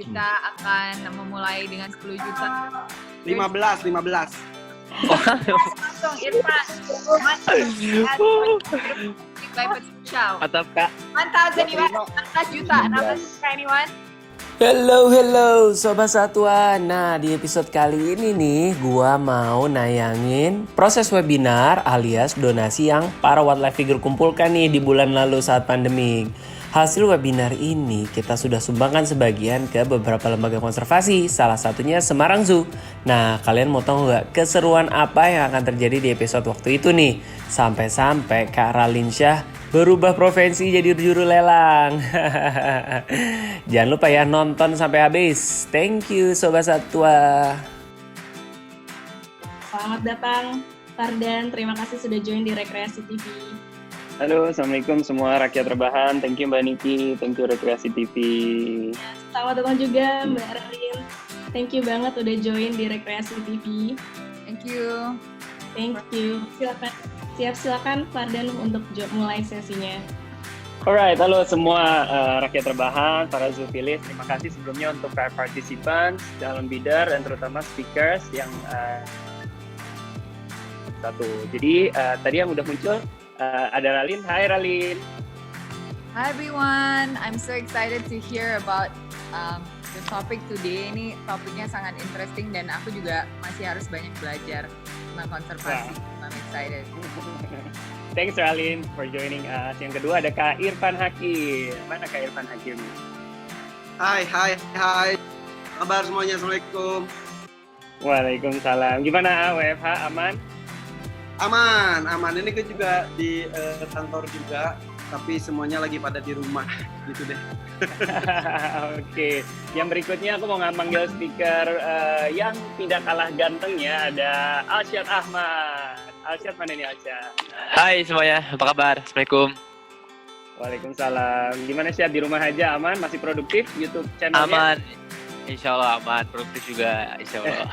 kita akan memulai dengan 10 juta. 15. Langsung Irfan. Mantap Kak. 1,000 juta. 16 juta anyone? Hello Sobat Satuan. Nah, di episode kali ini nih gua mau nayangin proses webinar alias donasi yang para wildlife figure kumpulkan nih di bulan lalu saat pandemi. Hasil webinar ini kita sudah sumbangkan sebagian ke beberapa lembaga konservasi, salah satunya Semarang Zoo. Nah, kalian mau tahu nggak keseruan apa yang akan terjadi di episode waktu itu nih? Sampai-sampai Kak Ralinsyah berubah profesi jadi juru lelang. Jangan lupa ya nonton sampai habis. Thank you Sobat Satwa. Selamat datang Fardan, terima kasih sudah join di Rekreasi TV. Halo, Assalamualaikum semua rakyat rebahan. Thank you Mbak Niki, thank you Rekreasi TV. Selamat datang juga Mbak Rarin. Thank you banget udah join di Rekreasi TV. Thank you. Thank you. Silakan Fardan untuk mulai sesinya. Alright, halo semua rakyat rebahan, para zoofilis. Terima kasih sebelumnya untuk para participants, calon bidder, dan terutama speakers yang satu. Jadi tadi yang udah muncul ada Ralin. Hai Ralin. Hi everyone, I'm so excited to hear about the topic today. Ini topiknya sangat interesting dan aku juga masih harus banyak belajar tentang konservasi. I'm excited. Thanks Ralin for joining us. Yang kedua ada Kak Irfan Hakim. Mana Kak Irfan Hakim? Hai. Kabar semuanya, Assalamualaikum. Waalaikumsalam. Gimana WFH aman? Aman. Ini kan juga di kantor juga, tapi semuanya lagi pada di rumah, gitu deh. Oke. Yang berikutnya aku mau manggil speaker yang tidak kalah gantengnya, ada Alsyad Ahmad. Alsyad, mana nih Alsyad? Hai semuanya, apa kabar? Assalamualaikum. Waalaikumsalam. Gimana Syad, di rumah aja aman? Masih produktif YouTube channelnya? Aman, insya Allah aman. Produktif juga, insya Allah.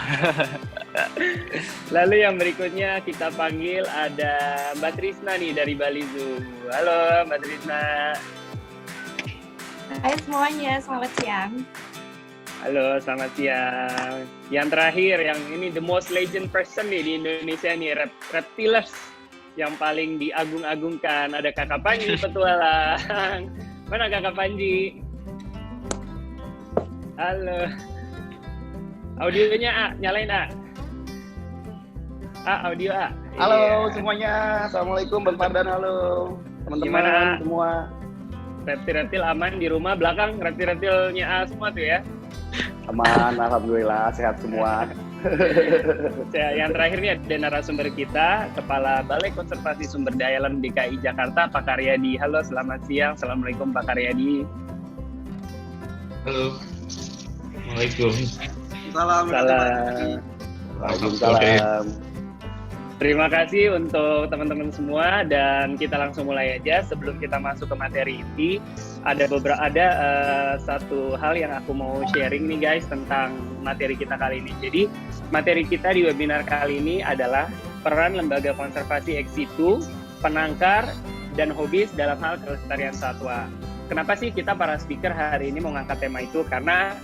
Lalu yang berikutnya kita panggil ada Mbak Trisna nih dari Bali Zoo. Halo Mbak Trisna. Hai semuanya, selamat siang. Halo, selamat siang. Yang terakhir, yang ini the most legend person nih di Indonesia nih, reptilers yang paling diagung-agungkan. Ada Kakak Panji Petualang. Mana Kakak Panji? Halo. Audionya A, nyalain A. Audio A. Halo semuanya, Assalamualaikum Bang Fardan, halo teman-teman semua. Reptil-reptil aman di rumah, belakang reptil-reptilnya A semua tuh ya? Aman, alhamdulillah sehat semua. Yang terakhir nih ada narasumber kita, Kepala Balai Konservasi Sumber Daya Alam DKI Jakarta, Pak Karyadi. Halo, selamat siang. Assalamualaikum Pak Karyadi. Halo. Assalamualaikum. Salam. Waalaikumsalam. Terima kasih untuk teman-teman semua dan kita langsung mulai aja. Sebelum kita masuk ke materi inti, ada satu hal yang aku mau sharing nih guys tentang materi kita kali ini. Jadi materi kita di webinar kali ini adalah peran lembaga konservasi ex situ, penangkar, dan hobis dalam hal kelestarian satwa. Kenapa sih kita para speaker hari ini mau ngangkat tema itu? Karena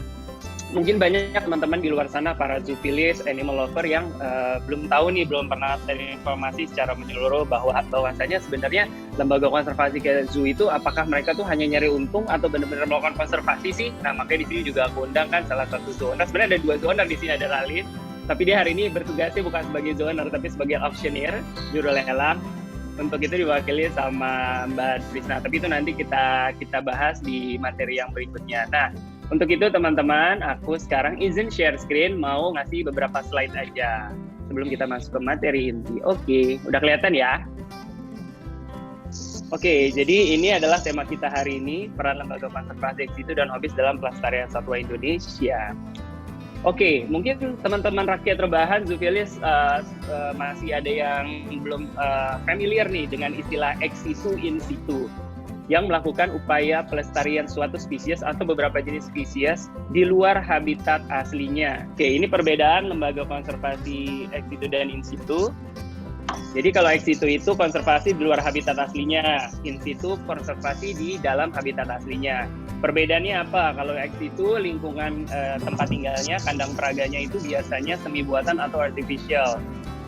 mungkin banyak teman-teman di luar sana, para zoofilis, animal lover yang belum tahu nih, belum pernah dari informasi secara menyeluruh bahwasanya sebenarnya lembaga konservasi kayak zoo itu apakah mereka tuh hanya nyari untung atau benar-benar melakukan konservasi sih? Nah makanya di sini juga aku undang kan salah satu zooowner. Sebenarnya ada dua zooowner di sini, ada Ralin, tapi dia hari ini bertugasnya bukan sebagai zooowner tapi sebagai auctioneer, juru lelang. Untuk itu diwakili sama Mbak Trisna. Tapi itu nanti kita bahas di materi yang berikutnya. Nah, untuk itu teman-teman, aku sekarang izin share screen, mau ngasih beberapa slide aja sebelum kita masuk ke materi inti. Oke, udah kelihatan ya? Oke, jadi ini adalah tema kita hari ini, peran lembaga konservasi ex situ dan hobis dalam pelestarian satwa Indonesia. Oke, mungkin teman-teman rakyat rebahan, zoofilis masih ada yang belum familiar nih dengan istilah ex situ in situ, yang melakukan upaya pelestarian suatu spesies atau beberapa jenis spesies di luar habitat aslinya. Oke, ini perbedaan lembaga konservasi ex situ dan in situ. Jadi kalau ex situ itu konservasi di luar habitat aslinya, in situ konservasi di dalam habitat aslinya. Perbedaannya apa? Kalau ex situ lingkungan tempat tinggalnya, kandang peraganya itu biasanya semi buatan atau artificial.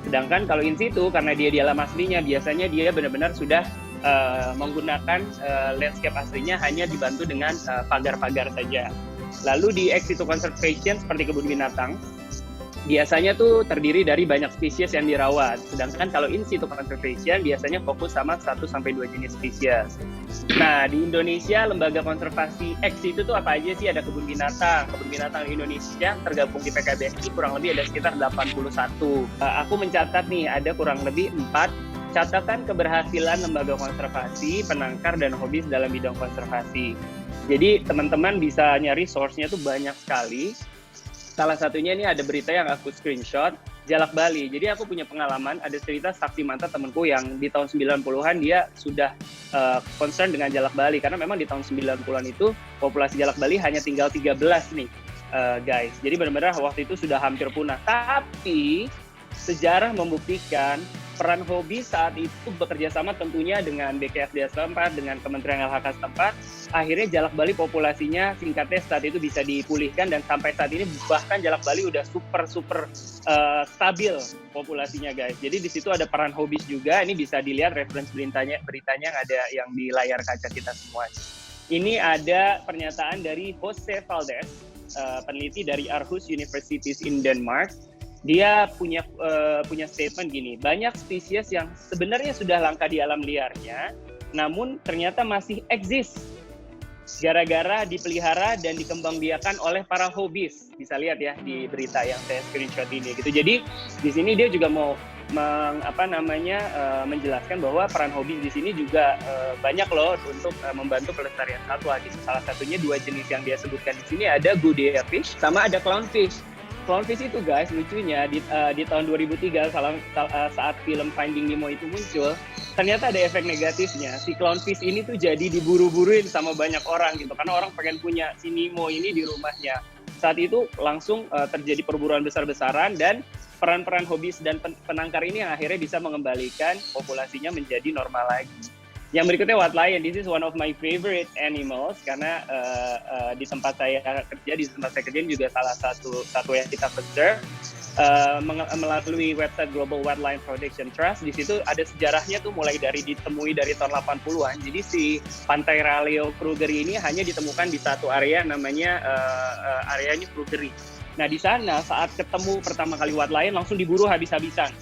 Sedangkan kalau in situ karena dia di alam aslinya, biasanya dia benar-benar sudah menggunakan landscape aslinya hanya dibantu dengan pagar-pagar saja. Lalu di ex situ conservation seperti kebun binatang, biasanya tuh terdiri dari banyak spesies yang dirawat. Sedangkan kalau in situ conservation biasanya fokus sama 1-2 jenis spesies. Nah, di Indonesia lembaga konservasi ex situ tuh apa aja sih? Ada kebun binatang. Kebun binatang Indonesia tergabung di PKBSI kurang lebih ada sekitar 81. Aku mencatat nih ada kurang lebih 4 catatan keberhasilan lembaga konservasi, penangkar, dan hobis dalam bidang konservasi. Jadi teman-teman bisa nyari source-nya tuh banyak sekali. Salah satunya ini ada berita yang aku screenshot, Jalak Bali. Jadi aku punya pengalaman, ada cerita saksi mata temanku yang di tahun 90-an dia sudah concern dengan Jalak Bali. Karena memang di tahun 90-an itu populasi Jalak Bali hanya tinggal 13 nih guys. Jadi benar-benar waktu itu sudah hampir punah. Tapi sejarah membuktikan peran hobi saat itu bekerja sama tentunya dengan BKSDA setempat, dengan Kementerian LHK setempat, akhirnya Jalak Bali populasinya singkatnya saat itu bisa dipulihkan dan sampai saat ini bahkan Jalak Bali udah super stabil populasinya guys. Jadi di situ ada peran hobis juga, ini bisa dilihat reference beritanya yang ada yang di layar kaca kita semua. Ini ada pernyataan dari Jose Valdez, peneliti dari Aarhus University in Denmark. Dia punya statement gini, banyak spesies yang sebenarnya sudah langka di alam liarnya, namun ternyata masih eksis gara-gara dipelihara dan dikembangbiakan oleh para hobis. Bisa lihat ya di berita yang saya screenshot ini gitu. Jadi di sini dia juga mau menjelaskan bahwa peran hobis di sini juga banyak loh untuk membantu pelestarian satwa. Salah satunya 2 jenis yang dia sebutkan di sini ada Goodyear fish sama ada clownfish. Clownfish itu guys, lucunya di tahun 2003 saat film Finding Nemo itu muncul, ternyata ada efek negatifnya. Si clownfish ini tuh jadi diburu-buruin sama banyak orang gitu, karena orang pengen punya si Nemo ini di rumahnya. Saat itu langsung terjadi perburuan besar-besaran dan peran-peran hobis dan penangkar ini yang akhirnya bisa mengembalikan populasinya menjadi normal lagi. Yang berikutnya White Lion, this is one of my favorite animals karena di tempat saya kerja juga salah satu yang kita preserve melalui website Global Wildlife Protection Trust. Di situ ada sejarahnya tuh mulai dari ditemui dari tahun 80-an. Jadi si Pantai Raleo Krugeri ini hanya ditemukan di satu area namanya areanya Krugeri. Nah di sana saat ketemu pertama kali White Lion langsung diburu habis-habisan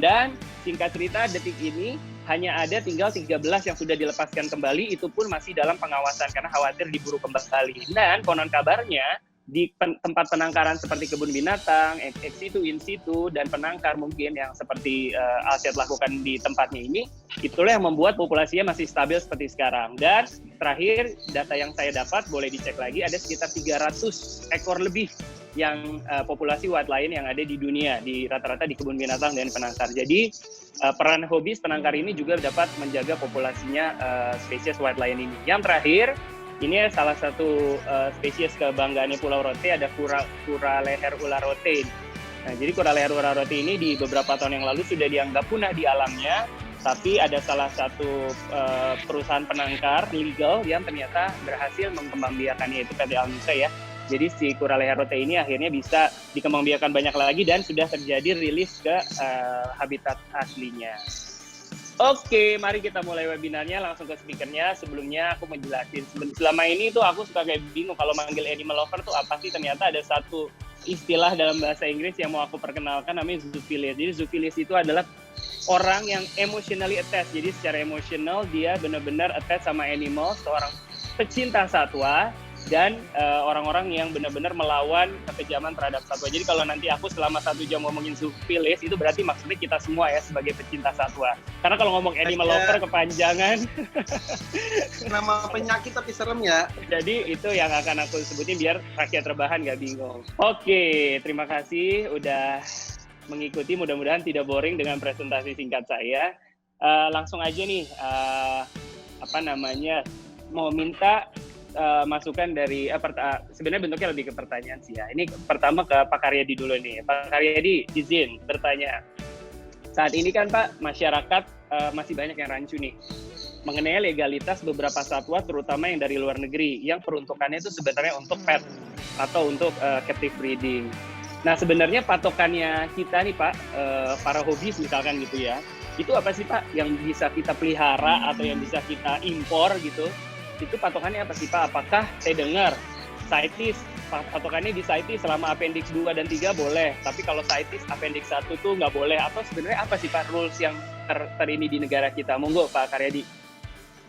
dan singkat cerita detik ini hanya ada tinggal 13 yang sudah dilepaskan kembali, itu pun masih dalam pengawasan karena khawatir diburu kembali. Dan konon kabarnya di tempat penangkaran seperti kebun binatang, ex situ, in situ, dan penangkar mungkin yang seperti Alsyad lakukan di tempatnya ini, itulah yang membuat populasinya masih stabil seperti sekarang. Dan terakhir data yang saya dapat, boleh dicek lagi, ada sekitar 300 ekor lebih yang populasi white lion yang ada di dunia, di rata-rata di kebun binatang dan penangkar. Jadi peran hobis penangkar ini juga dapat menjaga populasinya spesies white lion ini. Yang terakhir, ini salah satu spesies kebanggaannya Pulau Rote, ada kura leher ular rote. Nah, jadi kura leher ular rote ini di beberapa tahun yang lalu sudah dianggap punah di alamnya, tapi ada salah satu perusahaan penangkar legal yang ternyata berhasil mengembangbiakannya, itu PT Alnusa ya. Jadi si kura leher rote ini akhirnya bisa dikembangbiakan banyak lagi dan sudah terjadi rilis ke habitat aslinya. Oke, mari kita mulai webinarnya, langsung ke speakernya. Sebelumnya aku menjelasin, selama ini tuh aku suka kayak bingung kalau manggil animal lover tuh apa sih. Ternyata ada satu istilah dalam bahasa Inggris yang mau aku perkenalkan, namanya zoophilist. Jadi zoophilist itu adalah orang yang emotionally attached. Jadi secara emosional dia benar-benar attached sama animal, seorang pecinta satwa, dan orang-orang yang benar-benar melawan kekejaman terhadap satwa. Jadi kalau nanti aku selama 1 jam ngomongin zoophilist, itu berarti maksudnya kita semua ya sebagai pecinta satwa. Karena kalau ngomong animal lover kepanjangan. Nama penyakit tapi serem ya. Jadi itu yang akan aku sebutin biar rakyat rebahan nggak bingung. Oke, terima kasih udah mengikuti. Mudah-mudahan tidak boring dengan presentasi singkat saya. Langsung aja nih, mau minta masukan dari sebenarnya bentuknya lebih ke pertanyaan sih ya. Ini pertama ke Pak Karyadi dulu nih. Pak Karyadi izin bertanya. saat ini kan Pak, masyarakat masih banyak yang rancu nih mengenai legalitas beberapa satwa, terutama yang dari luar negeri, yang peruntukannya itu sebenarnya untuk pet atau untuk captive breeding. Nah, sebenarnya patokannya kita nih Pak, para hobis misalkan gitu ya, itu apa sih Pak yang bisa kita pelihara atau yang bisa kita impor gitu? Itu patokannya apa sih Pak? Apakah saya dengar CITES, patokannya di CITES selama Appendix 2 dan 3 boleh, tapi kalau CITES Appendix 1 tuh nggak boleh, atau sebenarnya apa sih Pak rules yang terini di negara kita? Monggo Pak Karyadi.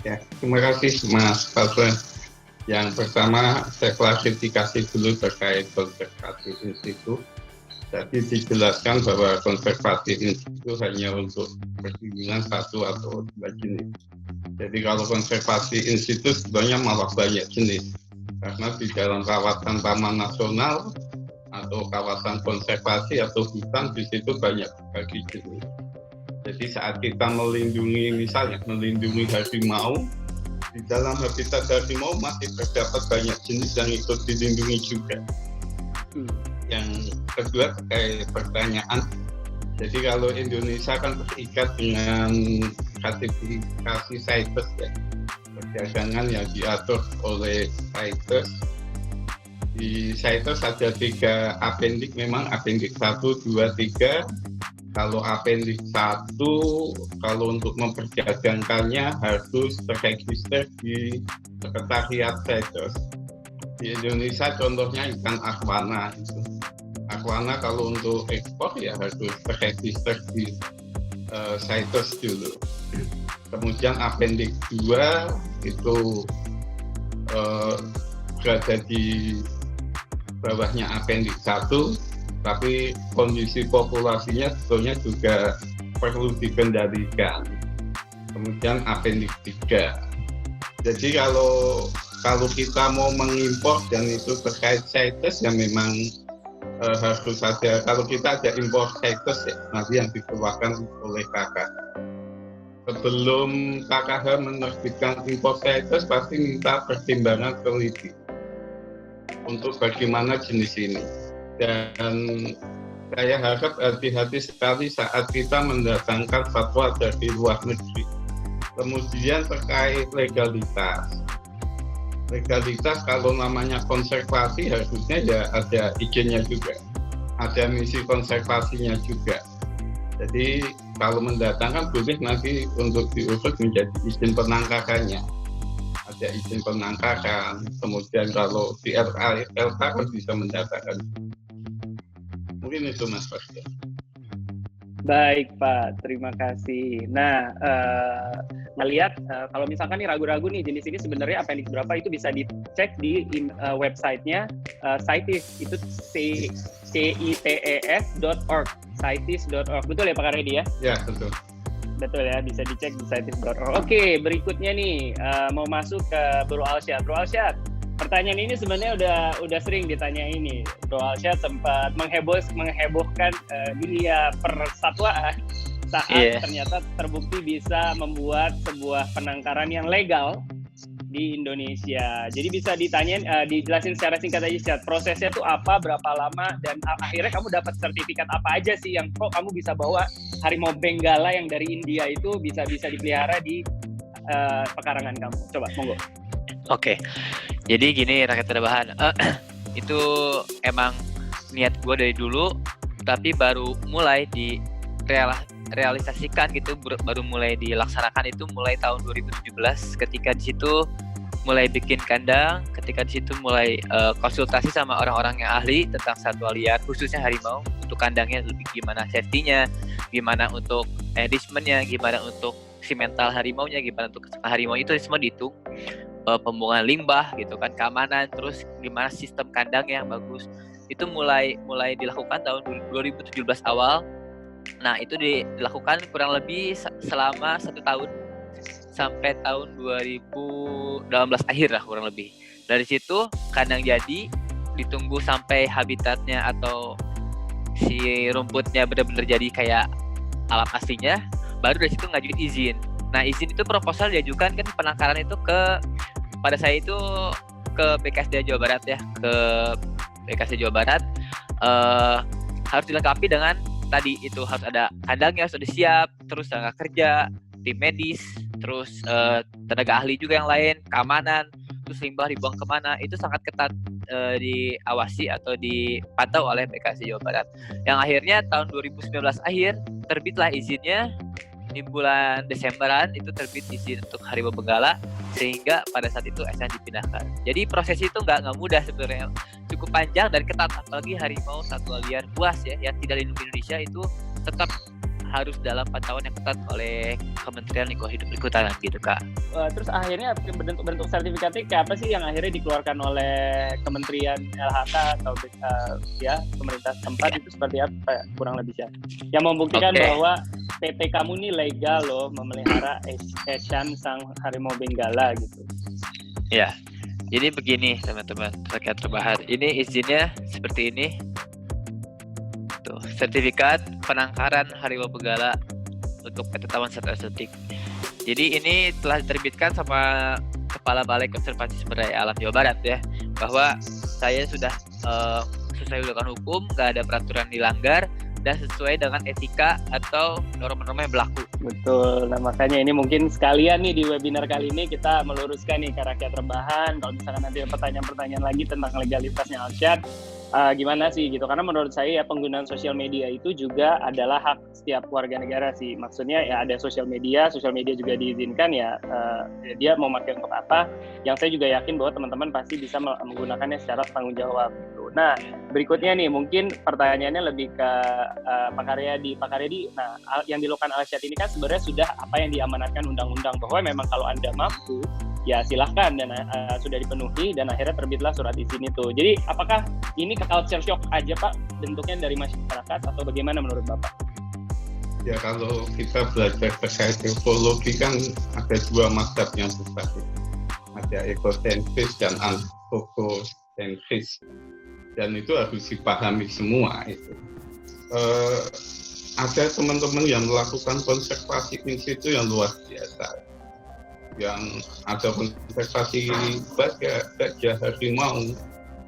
Ya, terima kasih Mas Fadlan. Yang pertama, saya klarifikasi dulu terkait konservasi institut. Jadi dijelaskan bahwa konservasi institut hanya untuk perlindungan satu atau dua jenis. Jadi kalau konservasi institut sebenarnya malah banyak jenis. Karena di dalam kawasan taman nasional atau kawasan konservasi atau hutan, di situ banyak berbagai jenis. Jadi saat kita melindungi, misalnya melindungi harimau, di dalam habitat harimau masih terdapat banyak jenis yang ikut dilindungi juga. Yang kedua terkait pertanyaan, jadi kalau Indonesia kan terikat dengan sertifikasi CITES ya, perdagangan yang diatur oleh CITES. Di CITES ada 3 appendix, memang appendix 1, 2, 3. Kalau appendix 1, kalau untuk memperdagangkannya harus terregister di Sekretariat CITES. Di Indonesia contohnya ikan arwana itu. Arwana kalau untuk ekspor ya harus terregister di CITES dulu. Kemudian appendix 2 itu berada di bawahnya appendix 1, tapi kondisi populasinya sebetulnya juga perlu dikendalikan. Kemudian appendix 3. Jadi kalau kita mau mengimpor dan itu terkait CITES ya memang harus ada, kalau kita ada impor CITES ya nanti yang dikeluarkan oleh KKH. Sebelum KKH menerbitkan impor CITES pasti minta pertimbangan teliti untuk bagaimana jenis ini. Dan saya harap hati-hati sekali saat kita mendatangkan satwa dari luar negeri. Kemudian terkait legalitas. Legalitas kalau namanya konservasi harusnya ya ada izinnya juga. Ada misi konservasinya juga. Jadi kalau mendatangkan boleh nanti untuk diurus menjadi izin penangkarannya. Ada izin penangkaran, kemudian kalau di LK kan bisa mendatangkan. Mungkin itu Mas Pasca. Baik Pak, terima kasih. Nah, melihat kalau misalkan nih ragu-ragu nih jenis ini sebenarnya appendix berapa, itu bisa dicek di websitenya CITES, itu CITES.org, CITES.org. Betul ya Pak Karyadi ya? Ya, betul. Betul ya, bisa dicek di CITES.org. Oke, berikutnya nih mau masuk ke Bro Alsyad. Bro Alsyad, pertanyaan ini sebenarnya udah sering ditanya ini. Bro Alsyad sempat menghebohkan dunia persatwaan saat ternyata terbukti bisa membuat sebuah penangkaran yang legal di Indonesia. Jadi bisa ditanyain, dijelasin secara singkat aja Syad, prosesnya tuh apa, berapa lama, dan akhirnya kamu dapat sertifikat apa aja sih yang kok kamu bisa bawa harimau Benggala yang dari India itu bisa dipelihara di pekarangan kamu. Coba, monggo. Oke, jadi gini rakyat rebahan, itu emang niat gue dari dulu, tapi baru mulai realisasikan gitu, baru mulai dilaksanakan itu mulai tahun 2017 ketika di situ mulai bikin kandang, ketika di situ mulai konsultasi sama orang-orang yang ahli tentang satwa liar khususnya harimau, untuk kandangnya lebih gimana safety-nya, gimana untuk enrichment-nya, gimana untuk si mental harimaunya, gimana untuk harimau itu semua dihitung, pembuangan limbah gitu kan, keamanan, terus gimana sistem kandang yang bagus. Itu mulai dilakukan tahun 2017 awal. Nah, itu dilakukan kurang lebih selama 1 tahun sampai tahun 2018 akhir lah kurang lebih. Dari situ kandang jadi, ditunggu sampai habitatnya atau si rumputnya benar-benar jadi kayak alam aslinya, baru dari situ ngajuin izin. Nah, izin itu proposal diajukan kan penangkaran itu pada saya itu ke BKSDA Jawa Barat ya, ke BKSDA Jawa Barat, harus dilengkapi dengan tadi itu harus ada kandangnya sudah siap, terus tenaga kerja, tim medis, terus tenaga ahli juga yang lain, keamanan, terus limbah dibuang kemana, itu sangat ketat diawasi atau dipantau oleh PKSD Jawa Barat. Yang akhirnya tahun 2019 akhir terbitlah izinnya. Di bulan Desemberan itu terbit izin untuk Harimau Benggala, sehingga pada saat itu SN dipindahkan. Jadi proses itu nggak mudah sebenarnya, cukup panjang dan ketat, apalagi harimau satwa liar buas ya yang tidak dilindungi Indonesia itu tetap harus dalam pantauan yang ketat oleh Kementerian Lingkungan Hidup dan Kehutanan gitu Kak. Terus akhirnya bentuk sertifikatnya kayak apa sih yang akhirnya dikeluarkan oleh Kementerian LHK atau ya pemerintah tempat itu seperti apa kurang lebih ya? Yang membuktikan bahwa PT kamu ini legal loh memelihara Asian Sang Harimau Benggala gitu. Ya, jadi begini teman-teman rakyat terbahan. Ini izinnya seperti ini. Tuh, sertifikat penangkaran Harimau Benggala untuk PT Taman Satwa Eksotik. Jadi ini telah diterbitkan sama Kepala Balai Konservasi Sumber Daya Alam Jawa Barat ya, bahwa saya sudah sesuai dengan hukum, nggak ada peraturan dilanggar, dan sesuai dengan etika atau norma-norma yang berlaku. Betul, nah makanya ini mungkin sekalian nih di webinar kali ini kita meluruskan nih ke rakyat rebahan. Kalau misalkan nanti ada pertanyaan-pertanyaan lagi tentang legalitasnya Alsyad, gimana sih gitu, karena menurut saya ya penggunaan sosial media itu juga adalah hak setiap warga negara sih. Maksudnya ya ada sosial media juga diizinkan ya, dia mau pakai untuk apa, yang saya juga yakin bahwa teman-teman pasti bisa menggunakannya secara tanggung jawab gitu. Nah berikutnya nih mungkin pertanyaannya lebih ke Pak Karyadi. Nah yang dilakukan Alsyad ini kan sebenarnya sudah apa yang diamanatkan undang-undang, bahwa memang kalau Anda mampu ya silahkan, dan sudah dipenuhi dan akhirnya terbitlah surat izin itu. Jadi apakah ini culture shock aja Pak bentuknya dari masyarakat atau bagaimana menurut Bapak? Ya kalau kita belajar terkait ekologi kan ada dua mazhab yang besar, ada ekosentris dan antroposentris, dan itu harus dipahami semua itu. Ada teman-teman yang melakukan konservasi in situ yang luar biasa, yang ada konservasi gajah, harimau.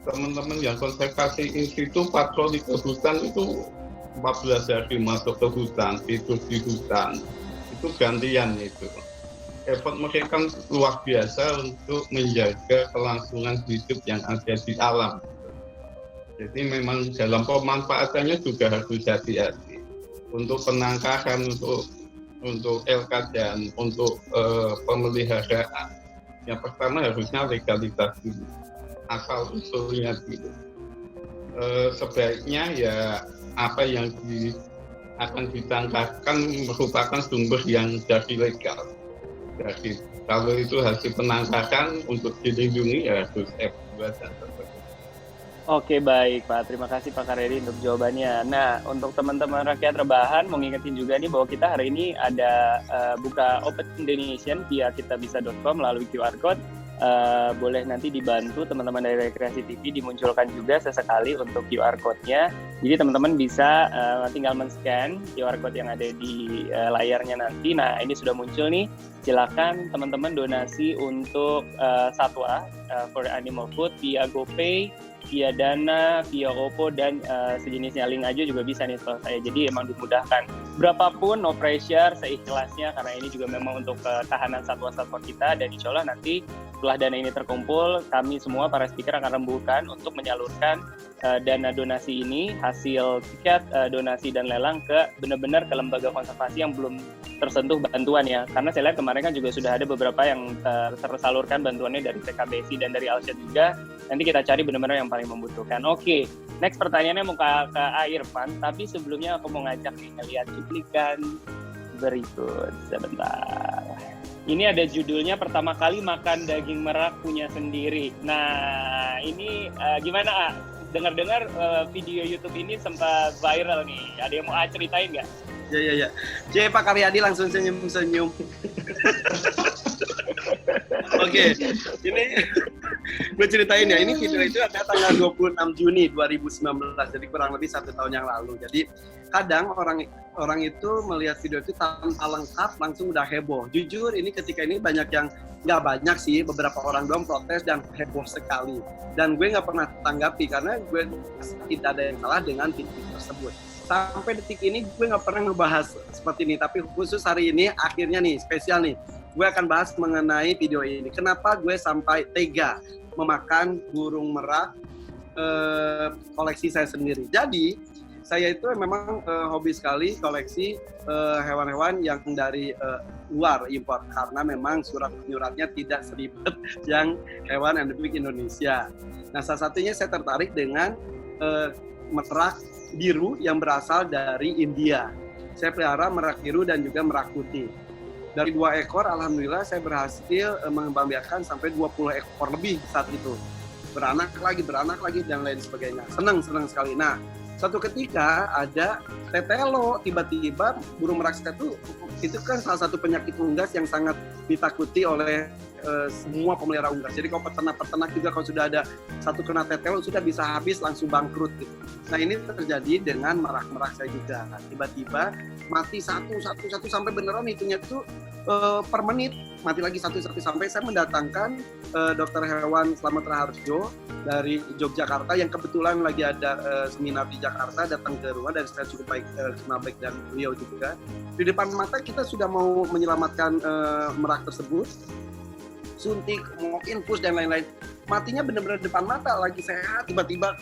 Teman-teman yang konservasi in situ patroli ke hutan itu 14 hari masuk ke hutan, tidur di hutan, itu gantian itu. Effort mereka luar biasa untuk menjaga kelangsungan hidup yang ada di alam. Jadi memang dalam pemanfaatannya juga harus hati-hati. Untuk penangkaran, untuk LK dan untuk pemeliharaan, yang pertama harusnya legalitas dulu, asal usulnya dulu. Sebaiknya ya apa yang akan ditangkapkan merupakan sumber yang dari legal. Jadi kalau itu hasil penangkapan untuk dilindungi ya harus F2 dan sebagainya. Oke baik Pak, terima kasih Pak Karyadi untuk jawabannya. Nah untuk teman-teman rakyat rebahan mau ngingetin juga nih bahwa kita hari ini ada buka open donation via kitabisa.com melalui QR code. Boleh nanti dibantu teman-teman dari Rekreasi TV dimunculkan juga sesekali untuk QR code-nya. Jadi teman-teman bisa tinggal men-scan QR code yang ada di layarnya nanti. Nah ini sudah muncul nih, silakan teman-teman donasi untuk satwa for animal food via GoPay, via Dana, via Oppo, dan sejenisnya. Link aja juga bisa nih setelah saya. Jadi emang dimudahkan. Berapapun no pressure, seikhlasnya, karena ini juga memang untuk ketahanan satwa-satwa kita. Dan insya Allah nanti setelah dana ini terkumpul, kami semua para speaker akan rembukan untuk menyalurkan dana donasi ini, hasil tiket, donasi dan lelang ke benar-benar ke lembaga konservasi yang belum tersentuh bantuan ya. Karena saya lihat kemarin kan juga sudah ada beberapa yang tersalurkan bantuannya dari TKBSI dan dari Alsyad juga. Nanti kita cari benar-benar yang paling membutuhkan. Oke, next pertanyaannya mau ke Irfan, tapi sebelumnya aku mau ngajak nih ngeliat cuplikan berikut sebentar. Ini ada judulnya pertama kali makan daging merak punya sendiri. Nah, ini gimana dengar-dengar video YouTube ini sempat viral nih. Ada yang mau ceritain nggak? Ya. Jadi Pak Karyadi langsung senyum-senyum. Oke, ini gue ceritain ya, ini video itu ada tanggal 26 Juni 2019, jadi kurang lebih 1 tahun yang lalu. Jadi kadang orang itu melihat video itu tanpa lengkap langsung udah heboh. Jujur ini ketika ini banyak yang, nggak banyak sih, beberapa orang doang protes dan heboh sekali. Dan gue nggak pernah tanggapi karena gue tidak ada yang salah dengan video tersebut. sampai detik ini gue nggak pernah ngebahas seperti ini, tapi khusus hari ini akhirnya nih spesial nih, gue akan bahas mengenai video ini. Kenapa gue sampai tega memakan burung merak koleksi saya sendiri. Jadi saya itu memang hobi sekali koleksi hewan-hewan yang dari luar impor, karena memang surat-suratnya tidak seribet yang hewan endemik Indonesia. Nah, salah satunya saya tertarik dengan merak biru yang berasal dari India. Saya pelihara merak biru dan juga merak putih. Dari 2 ekor, alhamdulillah saya berhasil mengembangbiakan sampai 20 ekor lebih saat itu. Beranak lagi, dan lain sebagainya. Senang sekali. Nah, suatu ketika ada tetelo, tiba-tiba burung merak itu kan salah satu penyakit unggas yang sangat ditakuti oleh semua pemelihara unggas. Jadi kalau peternak juga kalau sudah ada satu kena tetelo sudah bisa habis, langsung bangkrut gitu. Nah, ini terjadi dengan merak-merak saya juga. Tiba-tiba mati satu sampai beneran hitungnya itu per menit mati lagi satu sampai saya mendatangkan dokter hewan Slamet Raharjo dari Yogyakarta yang kebetulan lagi ada seminar di Jakarta, datang ke rumah dan saya cukup kenal baik dan beliau juga. Di depan mata kita sudah mau menyelamatkan merak tersebut, suntik, mau infus dan lain-lain. Matinya benar-benar depan mata, lagi sehat, tiba-tiba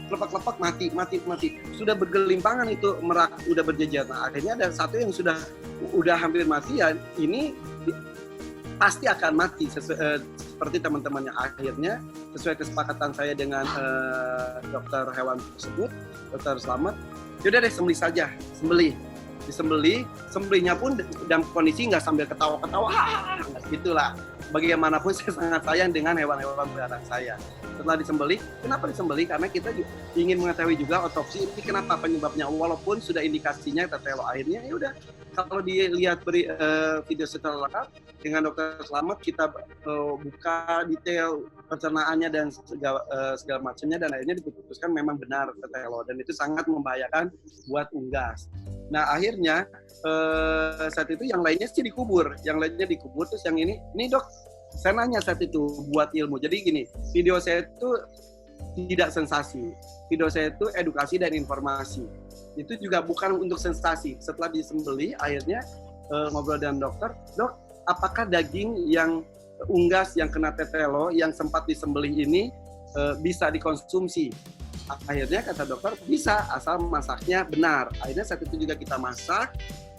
kelepak-kelepak mati. Sudah bergelimpangan itu merak, udah berjejer. Nah, akhirnya ada satu yang udah hampir mati, ya ini pasti akan mati seperti teman-temannya. Akhirnya sesuai kesepakatan saya dengan dokter hewan tersebut, dokter Slamet, yaudah deh sembelihnya pun dalam kondisi nggak sambil ketawa-ketawa, gitulah. Bagaimanapun saya sangat sayang dengan hewan-hewan peliharaan saya. Setelah disembelih, kenapa disembelih? Karena kita ingin mengetahui juga otopsi ini kenapa penyebabnya. Walaupun sudah indikasinya tetelo, akhirnya ya udah. Kalau dilihat video secara lengkap dengan dokter Slamet, kita buka detail pencernaannya dan segala macamnya, dan akhirnya diputuskan memang benar tetelo, dan itu sangat membahayakan buat unggas. Nah, akhirnya saat itu yang lainnya sih dikubur, terus yang ini dok, saya nanya saat itu buat ilmu. Jadi gini, video saya itu tidak sensasi, video saya itu edukasi dan informasi. Itu juga bukan untuk sensasi. Setelah disembelih, akhirnya ngobrol dengan dokter, dok, apakah daging yang unggas yang kena tetelo yang sempat disembelih ini bisa dikonsumsi? Akhirnya kata dokter bisa, asal masaknya benar. Akhirnya saat itu juga kita masak,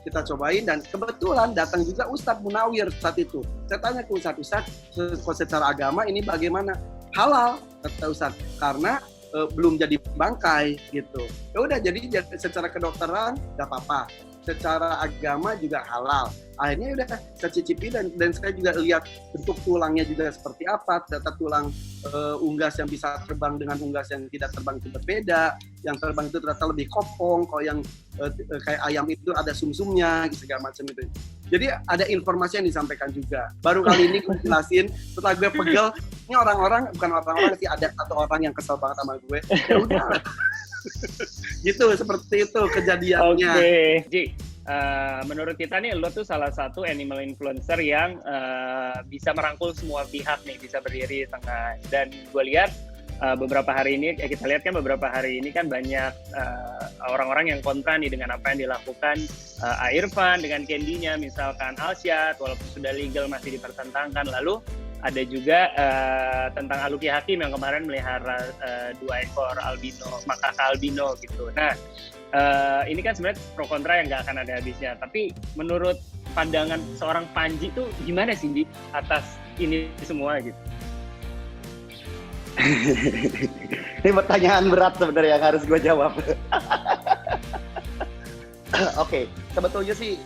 kita cobain, dan kebetulan datang juga Ustadz Munawir saat itu. Saya tanya ke Ustadz, secara agama ini bagaimana? Halal, kata Ustadz, karena belum jadi bangkai gitu. Ya udah, jadi secara kedokteran nggak apa-apa, secara agama juga halal. Akhirnya udah saya cicipi, dan saya juga lihat bentuk tulangnya juga seperti apa. Ternyata tulang unggas yang bisa terbang dengan unggas yang tidak terbang itu berbeda. Yang terbang itu ternyata lebih kopong, kalau yang kayak ayam itu ada sumsumnya, segala macam itu. Jadi ada informasi yang disampaikan juga. Baru kali ini gue jelasin, setelah gue pegel, ini bukan orang-orang sih, ada satu orang yang kesel banget sama gue. Ya udah. Gitu, seperti itu kejadiannya. Oke, Ji. Menurut kita nih, lo tuh salah satu animal influencer yang bisa merangkul semua pihak nih, bisa berdiri di tengah. Dan gue lihat beberapa hari ini kan banyak orang-orang yang kontra nih dengan apa yang dilakukan Irfan dengan Candy-nya, misalkan Alsyad, walaupun sudah legal masih dipertentangkan. Lalu ada juga tentang Aluki Hakim yang kemarin melihara 2 ekor makaka albino gitu. Nah, ini kan sebenarnya pro kontra yang nggak akan ada habisnya. Tapi menurut pandangan seorang Panji tuh gimana sih, Di, atas ini semua gitu? Ini pertanyaan berat sebenarnya yang harus gue jawab. Oke, sebetulnya sih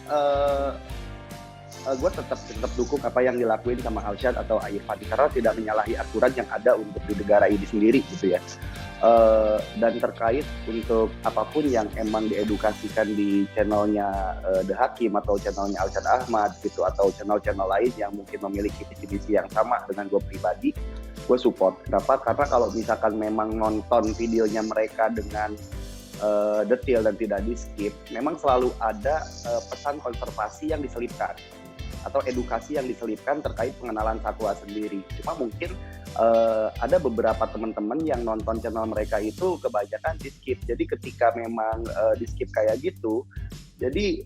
gue tetap dukung apa yang dilakuin sama Alsyad atau Irfan, karena tidak menyalahi aturan yang ada untuk di negara ini sendiri gitu ya. Dan terkait untuk apapun yang emang diedukasikan di channelnya The Hakim atau channelnya Alsyad Ahmad gitu, atau channel-channel lain yang mungkin memiliki visi misi yang sama dengan gue pribadi, gue support. Kenapa? Karena kalau misalkan memang nonton videonya mereka dengan detail dan tidak di skip, memang selalu ada pesan konservasi yang diselipkan atau edukasi yang diselipkan terkait pengenalan satwa sendiri. Cuma mungkin ada beberapa teman-teman yang nonton channel mereka itu kebanyakan di skip. Jadi ketika memang di skip kayak gitu, jadi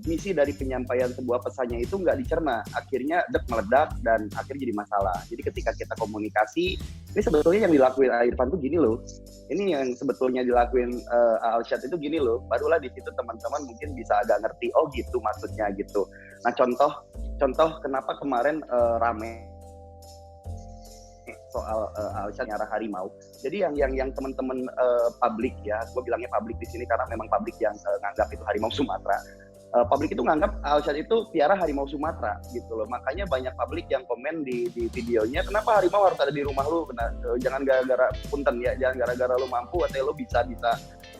misi dari penyampaian sebuah pesannya itu nggak dicerna, akhirnya meledak dan akhirnya jadi masalah. Jadi ketika kita komunikasi, ini sebetulnya yang dilakuin Irfan tuh gini loh, ini yang sebetulnya dilakuin Alshad itu gini loh, barulah di situ teman-teman mungkin bisa agak ngerti, oh gitu maksudnya gitu. Nah contoh kenapa kemarin rame soal Alshad nyara harimau. Jadi yang teman-teman publik ya, gue bilangnya publik di sini karena memang publik yang nganggap itu harimau Sumatera. Publik itu nganggap Alshad itu piara harimau Sumatera gitu loh. Makanya banyak publik yang komen di videonya, kenapa harimau harus ada di rumah lu? Jangan gara-gara punten ya, jangan gara-gara lu mampu atau lu bisa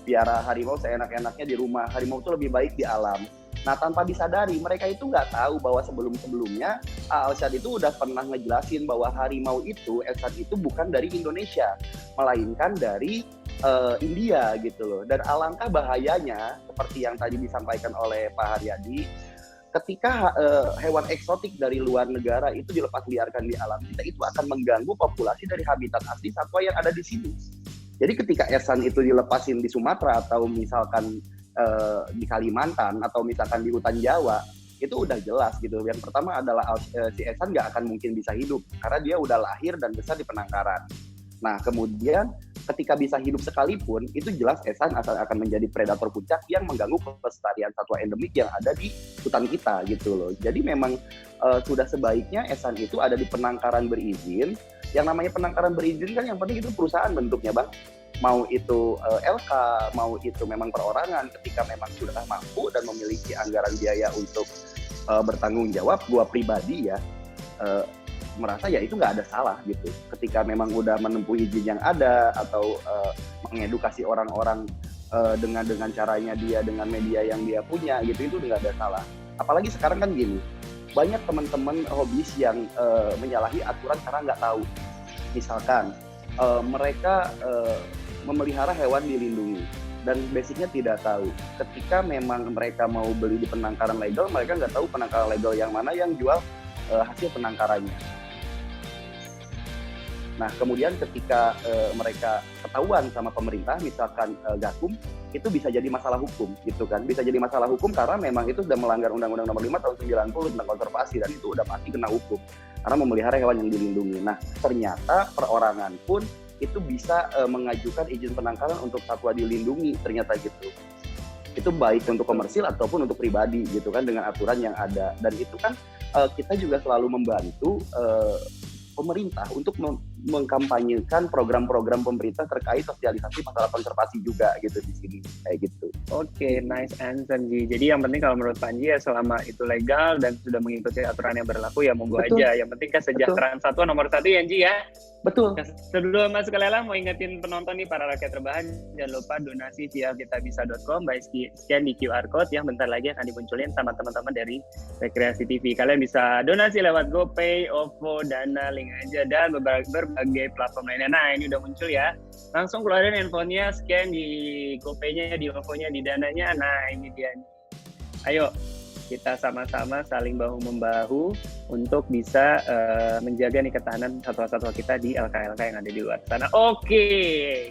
piara harimau seenak-enaknya di rumah. Harimau itu lebih baik di alam. Nah, tanpa disadari, mereka itu nggak tahu bahwa sebelum-sebelumnya Alshad itu udah pernah ngejelasin bahwa harimau itu, Alshad itu bukan dari Indonesia, melainkan dari India gitu loh. Dan alangkah bahayanya, seperti yang tadi disampaikan oleh Pak Haryadi, ketika hewan eksotik dari luar negara itu dilepas liarkan di alam kita, itu akan mengganggu populasi dari habitat asli satwa yang ada di sini. Jadi ketika esan itu dilepasin di Sumatera atau misalkan di Kalimantan atau misalkan di hutan Jawa, itu udah jelas gitu. Yang pertama adalah si esan nggak akan mungkin bisa hidup karena dia udah lahir dan besar di penangkaran. Nah kemudian ketika bisa hidup sekalipun, itu jelas esan akan menjadi predator puncak yang mengganggu kelestarian satwa endemik yang ada di hutan kita gitu loh. Jadi memang sudah sebaiknya esan itu ada di penangkaran berizin. Yang namanya penangkaran berizin kan yang penting itu perusahaan bentuknya Bang. Mau itu LK, mau itu memang perorangan, ketika memang sudah mampu dan memiliki anggaran biaya untuk bertanggung jawab, gua pribadi ya merasa ya itu nggak ada salah gitu. Ketika memang udah menempuh izin yang ada atau mengedukasi orang-orang dengan caranya dia, dengan media yang dia punya gitu, itu nggak ada salah. Apalagi sekarang kan gini, banyak teman-teman hobis yang menyalahi aturan karena nggak tahu. Misalkan mereka memelihara hewan dilindungi dan basicnya tidak tahu. Ketika memang mereka mau beli di penangkaran legal, mereka nggak tahu penangkaran legal yang mana yang jual hasil penangkarannya. Nah kemudian ketika mereka ketahuan sama pemerintah, misalkan Gakum, itu bisa jadi masalah hukum gitu kan. Bisa jadi masalah hukum karena memang itu sudah melanggar Undang-Undang Nomor 5 Tahun 90 tentang konservasi, dan itu udah pasti kena hukum karena memelihara hewan yang dilindungi. Nah ternyata perorangan pun itu bisa mengajukan izin penangkaran untuk satwa dilindungi, ternyata gitu. Itu baik untuk komersil ataupun untuk pribadi gitu kan, dengan aturan yang ada. Dan itu kan kita juga selalu membantu pemerintah untuk mengkampanyekan program-program pemerintah terkait sosialisasi masalah konservasi juga gitu di sini, kayak gitu. Oke, nice answer Ji. Jadi yang penting kalau menurut Panji ya selama itu legal dan sudah mengikuti aturan yang berlaku ya monggo aja. Yang penting kesejahteraan satwa nomor 1 ya Ji ya. Betul. Sebelum masuk ke lelang, mau ingetin penonton nih, para rakyat rebahan, jangan lupa donasi via kitabisa.com by scan di QR code yang bentar lagi akan dimunculin sama teman-teman dari Rekreasi TV. Kalian bisa donasi lewat GoPay, OVO, Dana, link aja, dan berbagai platform lainnya. Nah ini udah muncul ya, langsung keluarin handphonenya, scan di GoPay-nya, di OVO-nya, di Dananya. Nah ini dia nih. Ayo kita sama-sama saling bahu-membahu untuk bisa menjaga nih ketahanan satwa-satwa kita di LK-LK yang ada di luar sana. Oke,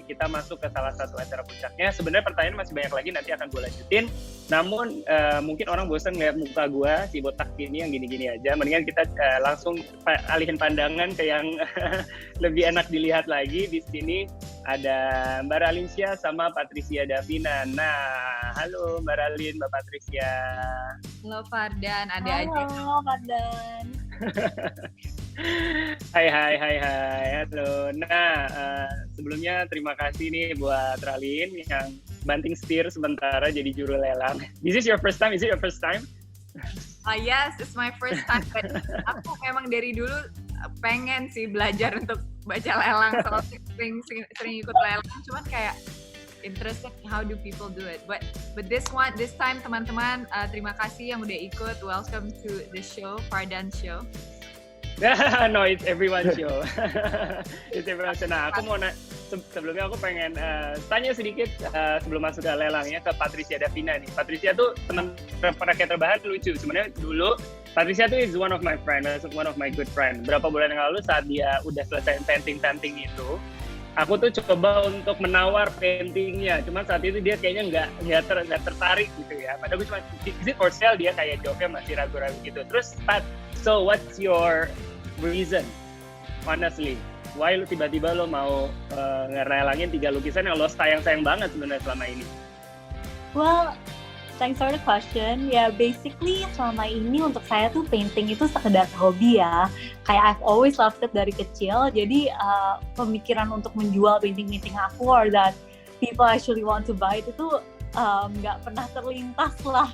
kita masuk ke salah satu acara puncaknya. Sebenarnya pertanyaan masih banyak lagi, nanti akan gue lanjutin. Namun mungkin orang bosan ngeliat muka gue, si botak ini yang gini-gini aja. Mendingan kita langsung alihin pandangan ke yang lebih enak dilihat lagi. Di sini ada Mbak Ralinsya sama Patricia Davina. Nah, halo Mbak Ralin, Mbak Patricia. Halo Fardan, ada aja. Halo Fardan. Hai, halo. Nah, sebelumnya terima kasih nih buat Ralin yang banting setir sementara jadi juru lelang. This is your first time? Is it your first time? Yes, it's my first time. But aku memang dari dulu pengen sih belajar untuk baca lelang, soalnya sering ikut lelang. Cuman kayak interested how do people do it. But this time teman-teman, terima kasih yang udah ikut. Welcome to the show, Fardan Show. No, it's everyone's show. It's everyone's show. Nah, aku mau sebelumnya aku pengen tanya sedikit sebelum masuk ke lelangnya ke Patricia Davina nih. Patricia tuh teman rakyat terbahan lucu. Sebenarnya dulu Patricia tuh is one of my friend, one of my good friend. Berapa bulan yang lalu saat dia udah selesai painting itu, aku tuh coba untuk menawar paintingnya. Cuman saat itu dia kayaknya nggak tertarik gitu ya. Padahal gue cuma is it for sale, dia kayak jawabnya masih ragu-ragu gitu. Terus Pat, so what's your reason, honestly, why lu tiba-tiba lo mau ngerelangin 3 lukisan yang lo sayang banget sebenarnya selama ini? Well, thanks for the question. Ya, basically selama ini untuk saya tuh painting itu sekedar hobi ya. Kayak I've always loved it dari kecil. Jadi pemikiran untuk menjual painting-painting aku or that people actually want to buy itu nggak pernah terlintas lah.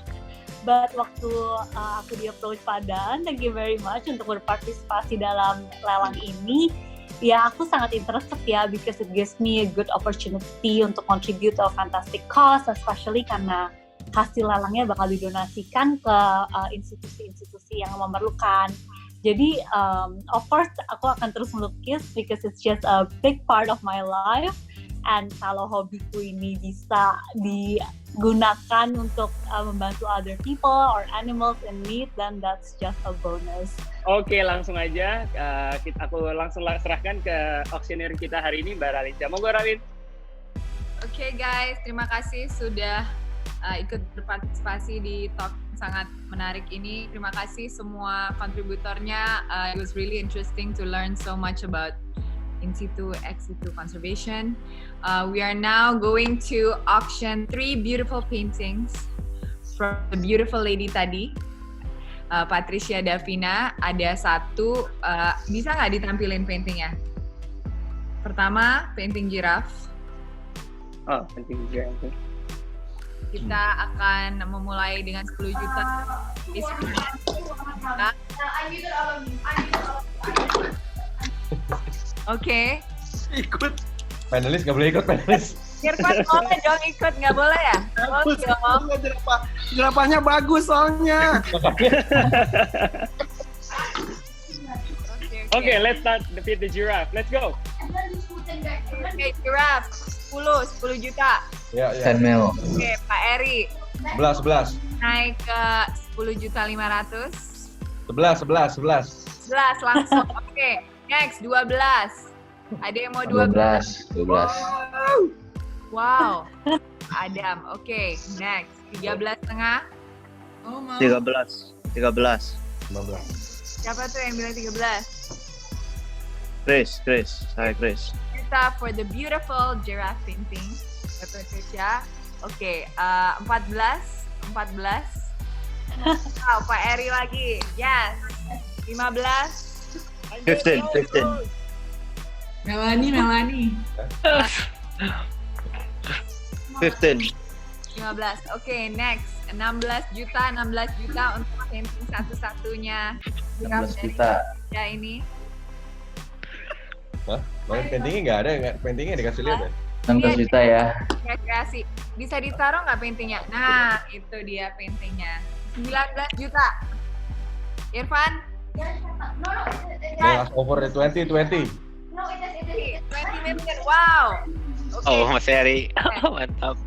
But waktu aku di-approach Padan, thank you very much untuk berpartisipasi dalam lelang ini. Ya, aku sangat interested ya, because it gives me a good opportunity untuk contribute to a fantastic cause, especially karena hasil lelangnya bakal didonasikan ke institusi-institusi yang memerlukan. Jadi, of course, aku akan terus melukis because it's just a big part of my life. And kalau hobiku ini bisa digunakan untuk membantu other people or animals in need, then that's just a bonus. Oke, langsung aja. Aku langsung serahkan ke auctioneer kita hari ini, Mbak Ralinda. Monggo, Ralin. Oke, guys, terima kasih sudah ikut berpartisipasi di talk sangat menarik ini. Terima kasih semua kontributornya. It was really interesting to learn so much about in situ, ex situ conservation. We are now going to auction 3 beautiful paintings from the beautiful lady tadi, Patricia Davina. Ada 1, bisa nggak ditampilin paintingnya? Pertama, painting giraffe. Oh, painting giraffe. Kita akan memulai dengan 10 juta. Oke. Ikut. Panelis nggak boleh ikut, panelis. Irfan boleh dong ikut, nggak boleh ya? Boleh dong. Jerapahnya bagus soalnya. Okay, let's start with the giraffe. Let's go. Okay, giraffe. 10 juta. Ya. 10 mil. Oke, Pak Eri. 11. Naik ke 10.500.000. 11. 11 langsung. Oke, next 12. Ada yang mau 12? 12. Wow. Adam. Oke, next 13,5. 13. 15. Siapa tuh yang bilang 13? Chris. Saya Chris. Kita for the beautiful giraffe painting. Patricia. Oke, 14. Wow, Pak Eri lagi. Yes. 15. 15. Melani. 15. 15. Oke, next. 16 juta untuk painting satu-satunya. 16 juta. Ya ini. Hah? Paintingnya nggak ada, paintingnya dikasih lihat ya? 16 juta ya. Kreasi. Bisa ditaruh nggak paintingnya? Nah, itu dia paintingnya. 19 juta. Irfan? Nah, over the 20. 20 million. Wow. Okay. Oh, Mas Eri. Mantap.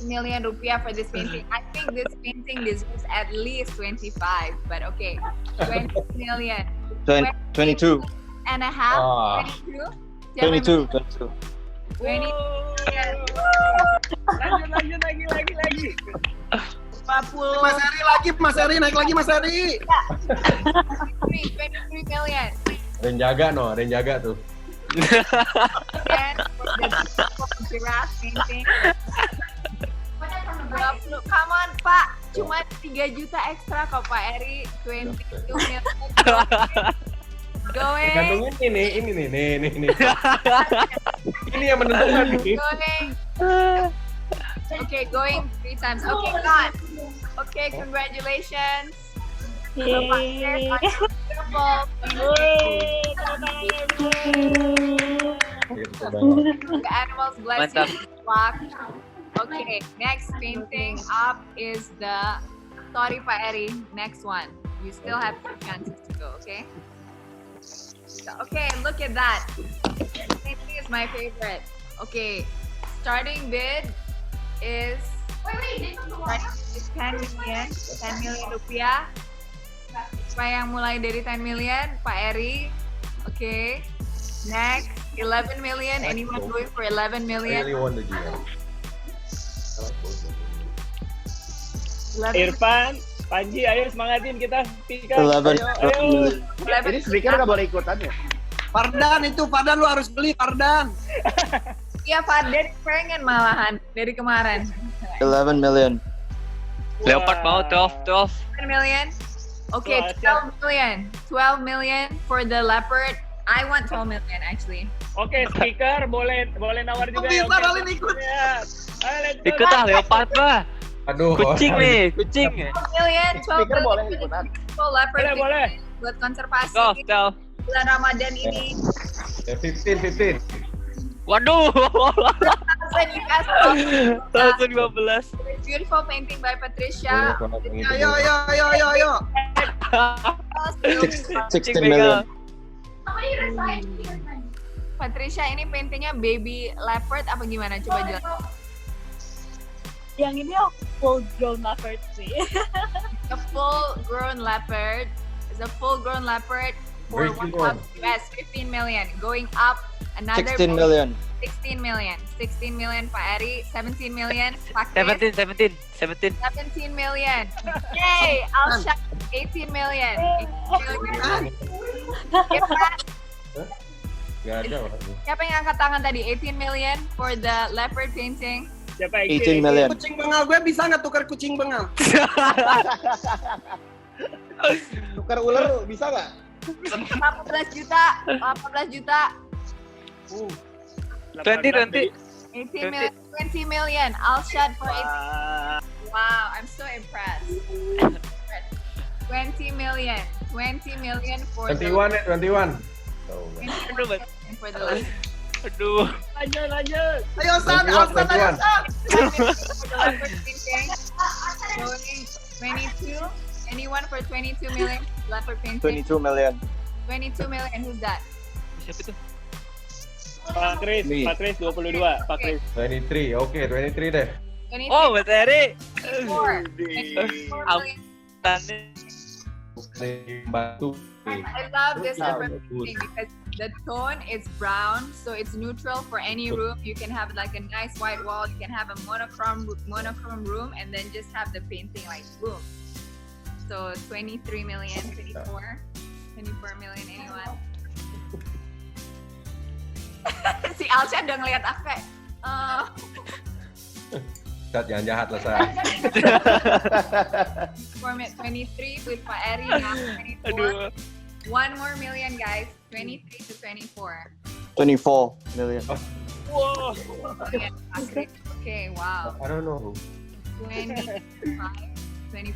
20 million rupiah for this painting. I think this painting deserves at least 25, but okay. 20 million. 22. And a half. Ah. 22. 22. 20 million. Lanjut lagi. 40. Mas Eri naik lagi Mas Eri. 23 million. Renjaga tuh. Again, for the giraffe painting. 20. Come on, Pak. Cuma 3 juta ekstra kok, Pak Eri. 22 million. Going. Gantungin ini nih. Ini yang menentukan nih. Going. Okay, going 3 times. Okay, gone. Okay, congratulations. Yay. The animals bless Mantap. you. Flock. Okay, next painting up is the. Sorry, Pak Eri. Next one. You still have 2 chances to go. Okay. Okay, look at that. Painting is my favorite. Okay, starting bid is 10 million rupiah. Siapa yang mulai dari 10 million? Pak Eri. Okay. Next, 11 million. Anyone going for 11 I million? really want the deal. 11 Irfan, Panji, ayo semangatin kita speaker. 11 Ayo. 11 Ini speaker nggak boleh ikutan ya? Fardan lu harus beli Fardan. Iya, Farden pengen malahan dari kemarin. 11 million. Leopard mau 12. 10 million. Okay, Wah, 12 million. 12 million for the leopard. I want 12 million actually. Oke, speaker boleh nawar juga ya. Bisa Ralin ikut. Ya. Ayo, let's go. Ikut ah Leopard mah. Aduh. Kucing nih, kucing. 12 million, 12 Speaker boleh million. ikutan. For leopard Boleh. buat konservasi 12. bulan Ramadan ini. Ya, 15. Waduh. US Tahun 15. beautiful painting by Patricia. Ayo. 16 million. Patricia, ini paintingnya baby leopard apa gimana? Coba jelaskan. Yang ini full grown leopard sih. A full-grown leopard is a full-grown leopard for Breaking one. US 15 million, going up another 16 million. 16 million. 16 million Pak Eri, 17 million Pak Chris, 17. 17 million. Yay, Alsha 18 million. 18 million. Nggak ada orang. Siapa yang angkat tangan tadi? 18 million for the leopard painting. Siapa yang 18 million. Kucing bengal gue bisa nggak tukar kucing bengal? Tukar ular bisa nggak? 18 juta. 20. 18 million. 20 million. Alshad for 18. Wow, I'm so impressed. 20 million. 20 million for 21 ya, 21. for the leopard. Aduh. Lanjut. Ayo San, Alsan, ayo San. Going 22. Anyone for 22 million leopard painting? 22 million. 22 million. Who's that? Siapa itu? Pak Chris, 22. Pak Chris. 23, oke, 23 deh. 23. Oh, Mas Eri. 24 million. Bantu. I love this leopard painting because the tone is brown, so it's neutral for any room. You can have like a nice white wall. You can have a monochrome room, and then just have the painting like boom. So 23 million, 24 million. Anyone? Si Alsha udah ngeliat aku kayak, Sat, jangan jahat lah, Sat. 23 with Pak Eri, now 24. Aduh. 1 more million, guys. 23 to 24. 24 million. Wow. Okay, wow. I don't know. 25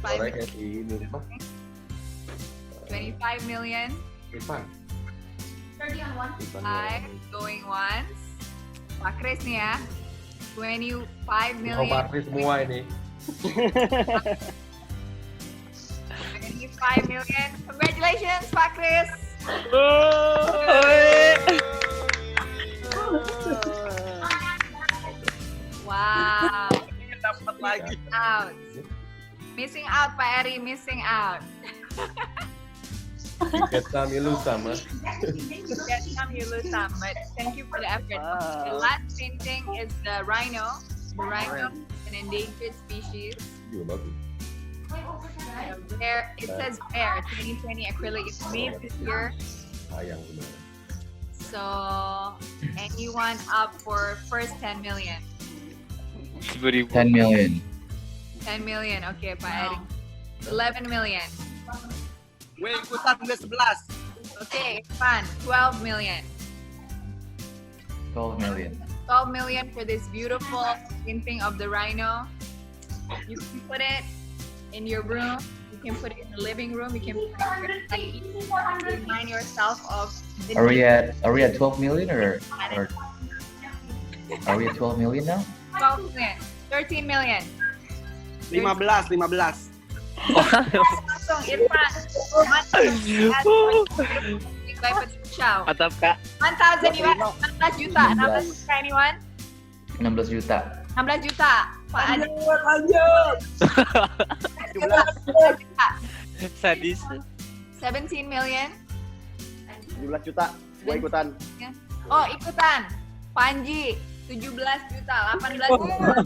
Orang kayak ini. 25 million. Irfan. 5 going once. Pak Chris nih ya. 25 million. Patri semua ini. 25 million. Congratulations, Pak Chris. Wow. Dapat lagi. Missing out, Pak Eri. Missing out. Vietnam ilu sama. Vietnam, you lose some, but thank you for the effort. The last painting is the rhino. The rhino is an endangered species. Juga bagus. Rare, it says rare, 2020 acrylic. It's made this year. Sayang benar. So, anyone up for first 10 million? 10.000. 10 million. 10 million, okay, Pak Eri. 11 million. Gue ikutan gue 11. Okay, fun. 12 million. 12 million. 12 million for this beautiful painting of the rhino. You can put it in your room. You can put it in the living room. You can put it in your study. Remind yourself of. Are we at 12 million or are we at 12 million now? 12 million. 13 million. 15. Langsung Irfan. by Patricia. Mantap kak. 1,000 US, 16 juta. 16 juta anyone? 16 juta. 16 juta. Pak Adi. Lanjut. 17 juta. Sadis. 17 million. 17 juta. Gue ikutan. Oh, ikutan. Panji 17 juta, 18 juta.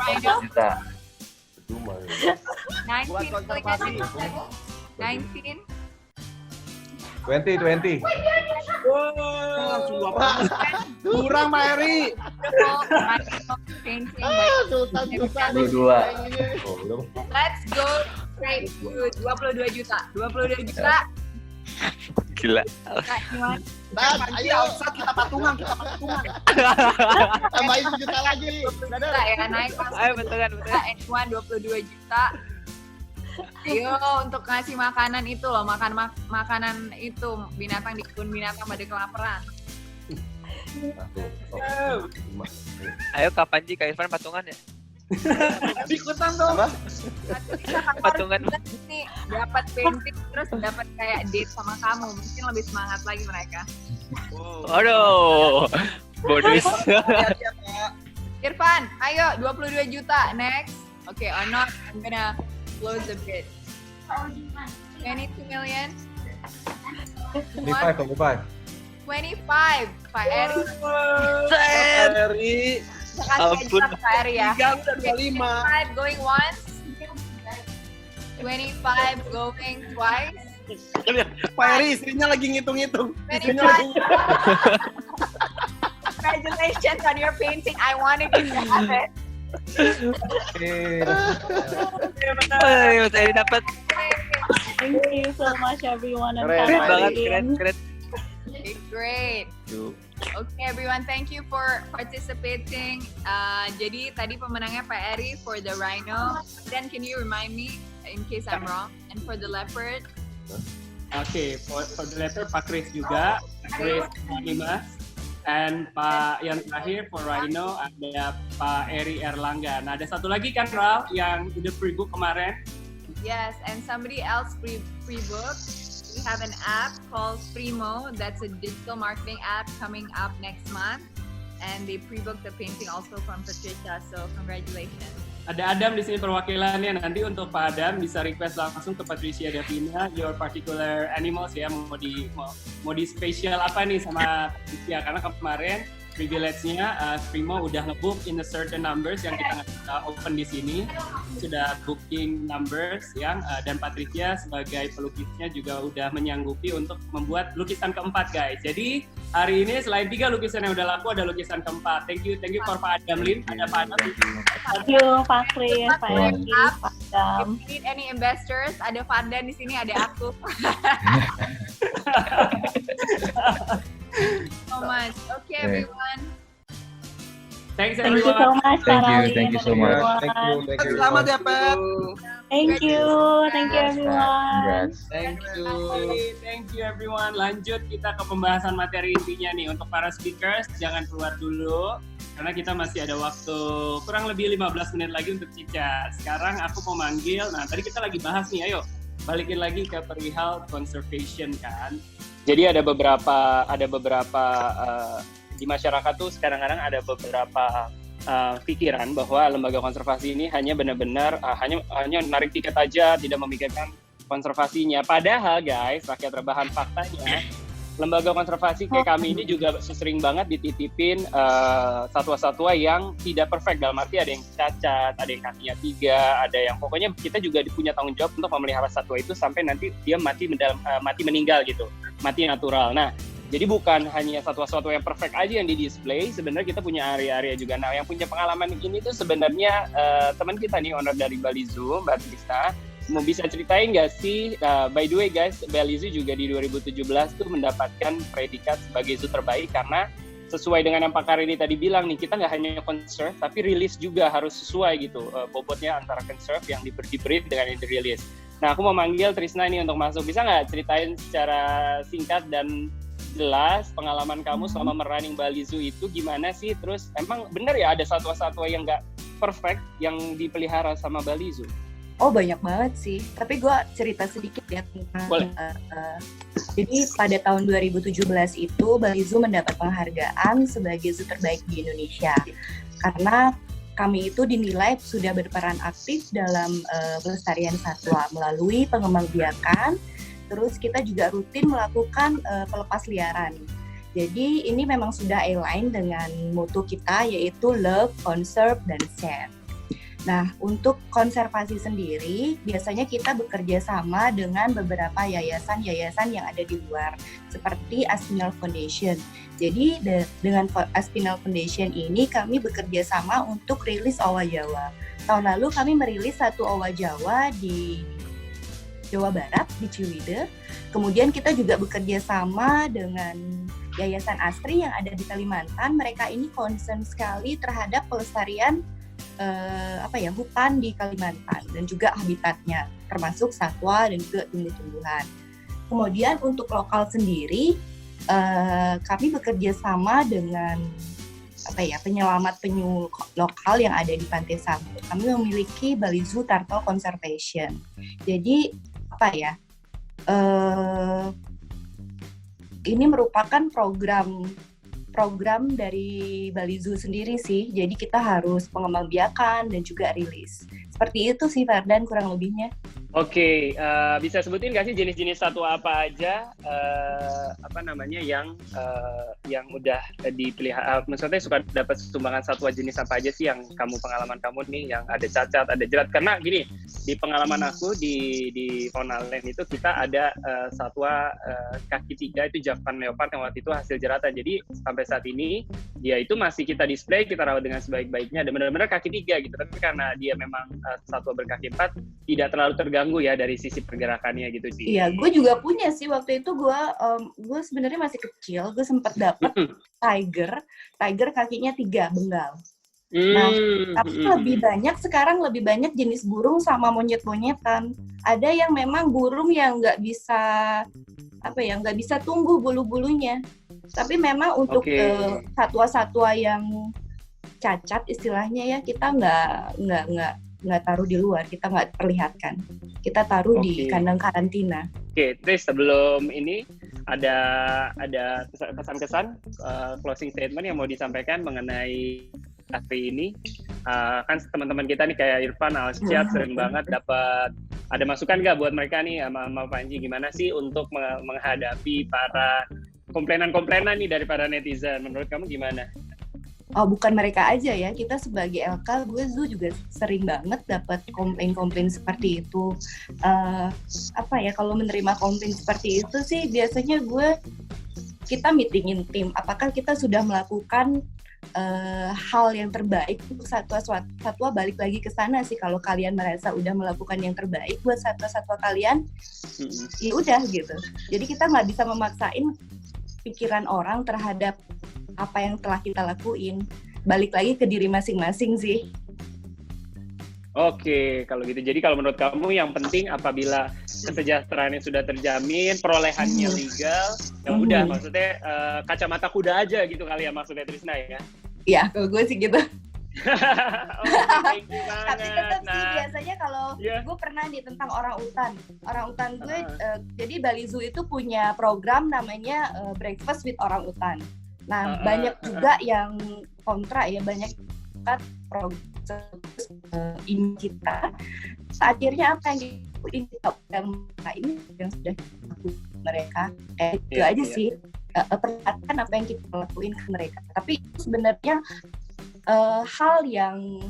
Rhino 18 juta. 19 19 20. Wah, kurang Pak Eri. painting by 22. Let's go straight to 22 juta. 22 juta. Gila. Anyone? Dan ayo kita patungan. Tambahin 1 juta lagi. Juta ya, naik Ayo betulan. Anyone 22 juta. Ayo untuk ngasih makanan itu loh, makanan itu binatang di kebun binatang pada kelaparan. Ayo Kak Panji, Kak Irfan patungan ya. Ikutan dong. Patungan. Nih dapat painting terus dapat kayak date sama kamu, mungkin lebih semangat lagi mereka. Aduh. Bonus. Irfan, ayo 22 juta next. Okay, or not, I'm gonna close a bit. 22 million. 25. 25, Pak Eri. Eri. Kasih aja Pak Eri ya. 3 udah 25. 25 going once. 25 going twice. Pak Eri istrinya lagi ngitung-ngitung. 25. Congratulations on your painting. I wanted you to have it. Mas Eri dapat. Thank you so much everyone. Keren banget, keren. Okay, great. Okay everyone, thank you for participating. Jadi tadi pemenangnya Pak Eri for the rhino. Then can you remind me in case I'm wrong? And for the leopard? Oke, for the leopard Pak Chris juga, Chris Dimas. And Pak yang terakhir for rhino ada Pak Eri Erlangga. Nah ada satu lagi kan Ral yang udah pre-book kemarin. Yes, and somebody else pre-booked. We have an app called Primo. That's a digital marketing app coming up next month. And they pre-booked the painting also from Patricia. So congratulations. Ada Adam di sini perwakilannya. Nanti untuk Pak Adam bisa request langsung ke Patricia Davina your particular animals ya, mau di spesial apa nih sama Patricia, karena kemarin privilege-nya Primo udah nge-book in a certain numbers yang kita nggak bisa open di sini, sudah booking numbers yang dan Patricia sebagai pelukisnya juga udah menyanggupi untuk membuat lukisan keempat guys. Jadi hari ini selain 3 lukisan yang udah laku, ada lukisan keempat. Thank you for Pak Adam Lim. Ada Pak Adam. Thank you Pak Chris, Pak Eri, Pak Adam. If you need any investors, ada Fardan di sini, ada aku. So much. Okay, everyone. Thanks Thank you everyone. so much, Thank you, Paralin, thank you so much. everyone. Selamat ya, Pep. Thank you everyone. Congrats. Thank you. Thank you everyone. Lanjut kita ke pembahasan materi intinya nih. Untuk para speakers jangan keluar dulu karena kita masih ada waktu kurang lebih 15 menit lagi untuk cicat. Sekarang aku mau manggil. Nah, tadi kita lagi bahas nih, ayo balikin lagi ke perihal conservation kan. Jadi ada beberapa di masyarakat tuh kadang-kadang ada beberapa pikiran bahwa lembaga konservasi ini hanya benar-benar hanya narik tiket aja, tidak memikirkan konservasinya. Padahal guys, rakyat rebahan, faktanya lembaga konservasi kayak kami ini juga sering banget dititipin satwa-satwa yang tidak perfect, dalam arti ada yang cacat, ada yang kakinya 3, ada yang pokoknya kita juga punya tanggung jawab untuk memelihara satwa itu sampai nanti dia mati meninggal gitu, mati natural. Nah, jadi bukan hanya satwa-satwa yang perfect aja yang di-display, sebenarnya kita punya area-area juga. Nah, yang punya pengalaman ini tuh sebenarnya teman kita nih, owner dari Bali Zoo, Mbak Trista. Mau bisa ceritain nggak sih, by the way guys, Bali Zoo juga di 2017 tuh mendapatkan predikat sebagai zoo terbaik karena sesuai dengan yang Pak Karini tadi bilang nih, kita nggak hanya conserve, tapi rilis juga harus sesuai gitu, bobotnya antara conserve yang di-breed dengan yang di-release. Nah, aku mau manggil Trisna nih untuk masuk. Bisa nggak ceritain secara singkat dan jelas pengalaman kamu selama merunning Bali Zoo itu gimana sih? Terus emang benar ya ada satwa-satwa yang nggak perfect yang dipelihara sama Bali Zoo? Oh banyak banget sih, tapi gue cerita sedikit ya tentang jadi pada tahun 2017 itu Bali Zoo mendapat penghargaan sebagai zoo terbaik di Indonesia karena kami itu dinilai sudah berperan aktif dalam pelestarian satwa melalui pengembangbiakan, terus kita juga rutin melakukan pelepas liaran. Jadi ini memang sudah align dengan mutu kita yaitu love, conserve, dan share. Nah, untuk konservasi sendiri, biasanya kita bekerja sama dengan beberapa yayasan-yayasan yang ada di luar, seperti Aspinall Foundation. Jadi, dengan Aspinall Foundation ini, kami bekerja sama untuk rilis owa Jawa. Tahun lalu kami merilis 1 owa Jawa di Jawa Barat, di Ciwidey. Kemudian kita juga bekerja sama dengan Yayasan Astri yang ada di Kalimantan. Mereka ini concern sekali terhadap pelestarian hutan di Kalimantan dan juga habitatnya termasuk satwa dan juga tumbuh-tumbuhan. Kemudian untuk lokal sendiri kami bekerja sama dengan penyelamat penyu lokal yang ada di Pantai Sanur. Kami memiliki Bali Zoo Turtle Conservation. Jadi ini merupakan program dari Bali Zoo sendiri sih, jadi kita harus pengembangbiakan dan juga rilis. Seperti itu sih Ferdan kurang lebihnya. Oke, bisa sebutin nggak sih jenis-jenis satwa apa aja yang udah dipelihara? Maksudnya suka dapat sumbangan satwa jenis apa aja sih yang pengalaman kamu nih yang ada cacat, ada jerat? Karena gini, di pengalaman aku di Faunaland itu kita ada satwa kaki 3 itu Javan Leopard yang waktu itu hasil jeratan. Jadi sampai saat ini dia itu masih kita display, kita rawat dengan sebaik-baiknya dan benar-benar kaki 3 gitu. Tapi karena dia memang satwa berkaki 4 tidak terlalu terganggu ya dari sisi pergerakannya gitu sih. Iya, gue juga punya sih waktu itu gue sebenarnya masih kecil, gue sempat dapet tiger kakinya 3 benggal. Nah, tapi lebih banyak jenis burung sama monyet-monyetan. Ada yang memang burung yang nggak bisa tumbuh bulu-bulunya. Tapi memang untuk satwa-satwa yang cacat istilahnya ya kita nggak taruh di luar, kita nggak perlihatkan, kita taruh di kandang karantina. Oke, Tris, sebelum ini ada pesan-kesan closing statement yang mau disampaikan mengenai cafe ini. Kan teman-teman kita nih kayak Irfan, Alsyad sering banget dapat ada masukan nggak buat mereka nih sama Panji gimana sih untuk menghadapi para komplainan nih dari para netizen? Menurut kamu gimana? Oh, bukan mereka aja ya, kita sebagai LK, gue Zoo juga sering banget dapat komplain-komplain seperti itu. Kalau menerima komplain seperti itu sih biasanya kita meetingin tim, apakah kita sudah melakukan hal yang terbaik untuk satwa balik lagi ke sana sih. Kalau kalian merasa udah melakukan yang terbaik buat satwa kalian, ya udah gitu. Jadi kita nggak bisa memaksain pikiran orang terhadap apa yang telah kita lakuin. Balik lagi ke diri masing-masing sih. Oke, kalau gitu. Jadi kalau menurut kamu yang penting apabila kesejahteraannya sudah terjamin, perolehannya legal, ya udah maksudnya kacamata kuda aja gitu kali ya maksudnya Trisna ya? Iya, kalau gue sih gitu. Thank you banget. Tapi tetap sih biasanya kalau gue pernah nih tentang orang utan gue, jadi Bali Zoo itu punya program namanya Breakfast with Orang Utan. Nah, banyak juga yang kontra ya, banyak program ini kita. Akhirnya apa yang ini yang sudah dilakukan mereka, itu aja sih. Perhatikan apa yang kita lakuin ke mereka. Tapi sebenarnya hal yang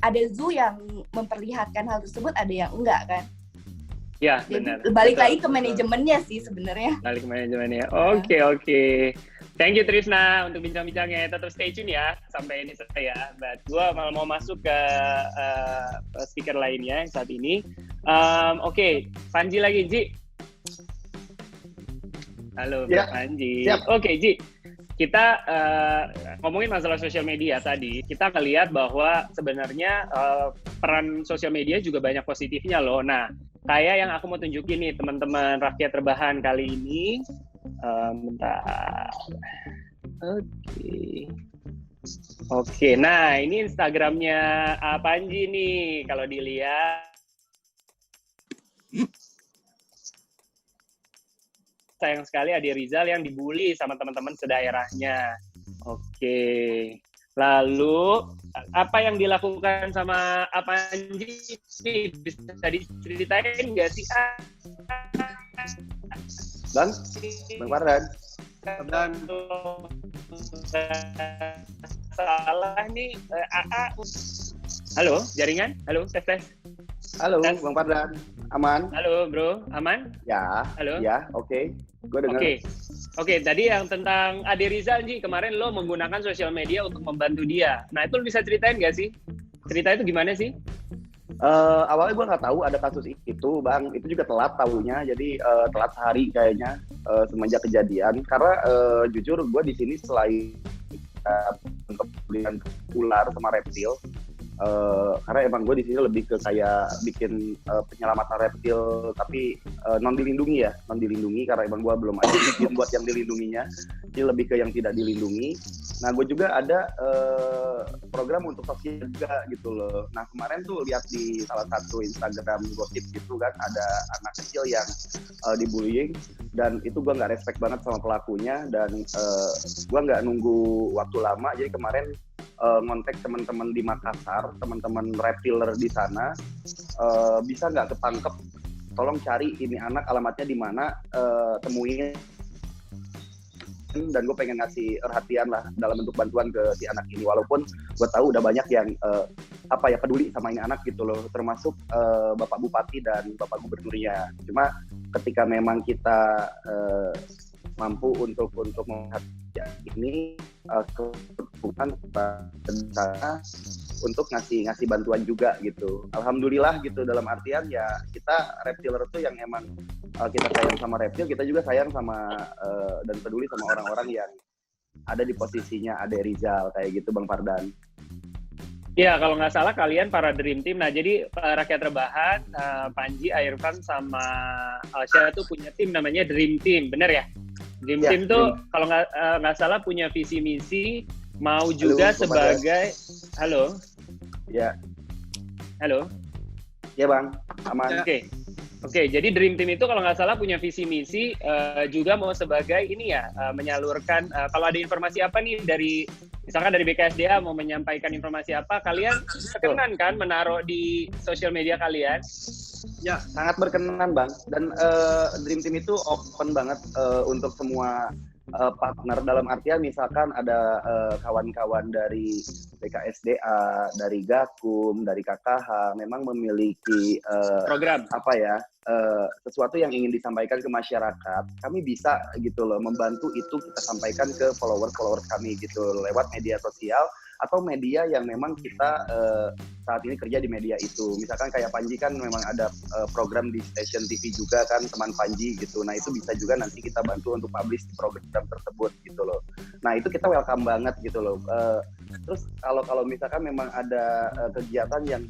ada zoo yang memperlihatkan hal tersebut, ada yang enggak kan? Ya, benar. Balik lagi ke manajemennya sih sebenarnya. Balik ke manajemennya. Oke. Thank you Trisna untuk bincang-bincangnya. Tetap stay tune ya sampai ini selesai ya. Gua malah mau masuk ke speaker lainnya yang saat ini. Oke, Panji lagi, Ji. Halo, Panji. Oke, Ji. Kita ngomongin masalah sosial media tadi. Kita ngelihat bahwa sebenarnya peran sosial media juga banyak positifnya loh. Nah, kayak yang aku mau tunjukin nih teman-teman Rakyat Rebahan kali ini. Bentar. Oke. Oke, nah ini Instagramnya Panji nih, kalau dilihat. Sayang sekali Ade Rizal yang dibully sama teman-teman sedaerahnya. Oke, lalu apa yang dilakukan sama Panji nih? Bisa diceritain nggak sih? Bang Fardan. Dan salah nih AA. Halo, jaringan? Halo, tes. Halo, Bang Fardan. Aman? Halo, Bro. Aman? Ya. Halo. Ya, oke. Gue dengar. Oke, tadi yang tentang Ade Rizal, Ji, kemarin lo menggunakan sosial media untuk membantu dia. Nah, itu lo bisa ceritain nggak sih? Cerita itu gimana sih? Awalnya gue nggak tahu ada kasus itu, Bang. Itu juga telat tahunya, jadi telat sehari kayaknya semenjak kejadian. Karena jujur gue di sini selain pembelian ular sama reptil, karena emang gue di sini lebih ke kayak bikin penyelamatan reptil, tapi non dilindungi karena emang gue belum ada izin buat yang dilindunginya, jadi lebih ke yang tidak dilindungi. Nah, gue juga ada program untuk sosial juga gitu loh. Nah, kemarin tuh lihat di salah satu Instagram gosip gitu kan, ada anak kecil yang dibullying, dan itu gue nggak respect banget sama pelakunya, dan gue nggak nunggu waktu lama, jadi kemarin ngontek teman-teman di Makassar, teman-teman reptiler di sana, bisa nggak ketangkep, tolong cari ini anak, alamatnya di mana, temuin, dan gue pengen ngasih perhatian lah dalam bentuk bantuan ke si anak ini, walaupun gue tahu udah banyak yang peduli sama ini anak gitu loh, termasuk Bapak Bupati dan Bapak Gubernurnya. Cuma ketika memang kita mampu untuk melihat ini kebutuhan bencana untuk ngasih bantuan juga gitu. Alhamdulillah gitu, dalam artian ya kita reptiler itu yang emang kita sayang sama reptil, kita juga sayang sama dan peduli sama orang-orang yang ada di posisinya Ade Rizal kayak gitu, Bang Fardan. Ya, kalau nggak salah kalian para Dream Team. Nah, jadi Rakyat Rebahan, Panji, Irfan, sama Alsya tuh punya tim namanya Dream Team, bener ya? Dream Team tuh kalau nggak salah punya visi misi, mau juga sebagai halo. Ya. Halo. Ya, Bang. Aman. Oke, jadi Dream Team itu kalau nggak salah punya visi misi juga mau sebagai ini ya, menyalurkan kalau ada informasi apa nih dari misalkan dari BKSDA mau menyampaikan informasi apa, kalian berkenan kan menaruh di sosial media kalian? Ya, sangat berkenan, Bang. Dan Dream Team itu open banget untuk semua partner, dalam artian misalkan ada kawan-kawan dari BKSDA, dari Gakum, dari KKH, memang memiliki program sesuatu yang ingin disampaikan ke masyarakat, kami bisa gitu loh membantu itu kita sampaikan ke followers kami gitu lewat media sosial atau media yang memang kita saat ini kerja di media itu. Misalkan kayak Panji kan memang ada program di stasiun TV juga kan, teman Panji gitu. Nah, itu bisa juga nanti kita bantu untuk publish di program tersebut gitu loh. Nah, itu kita welcome banget gitu loh. Terus kalau misalkan memang ada kegiatan yang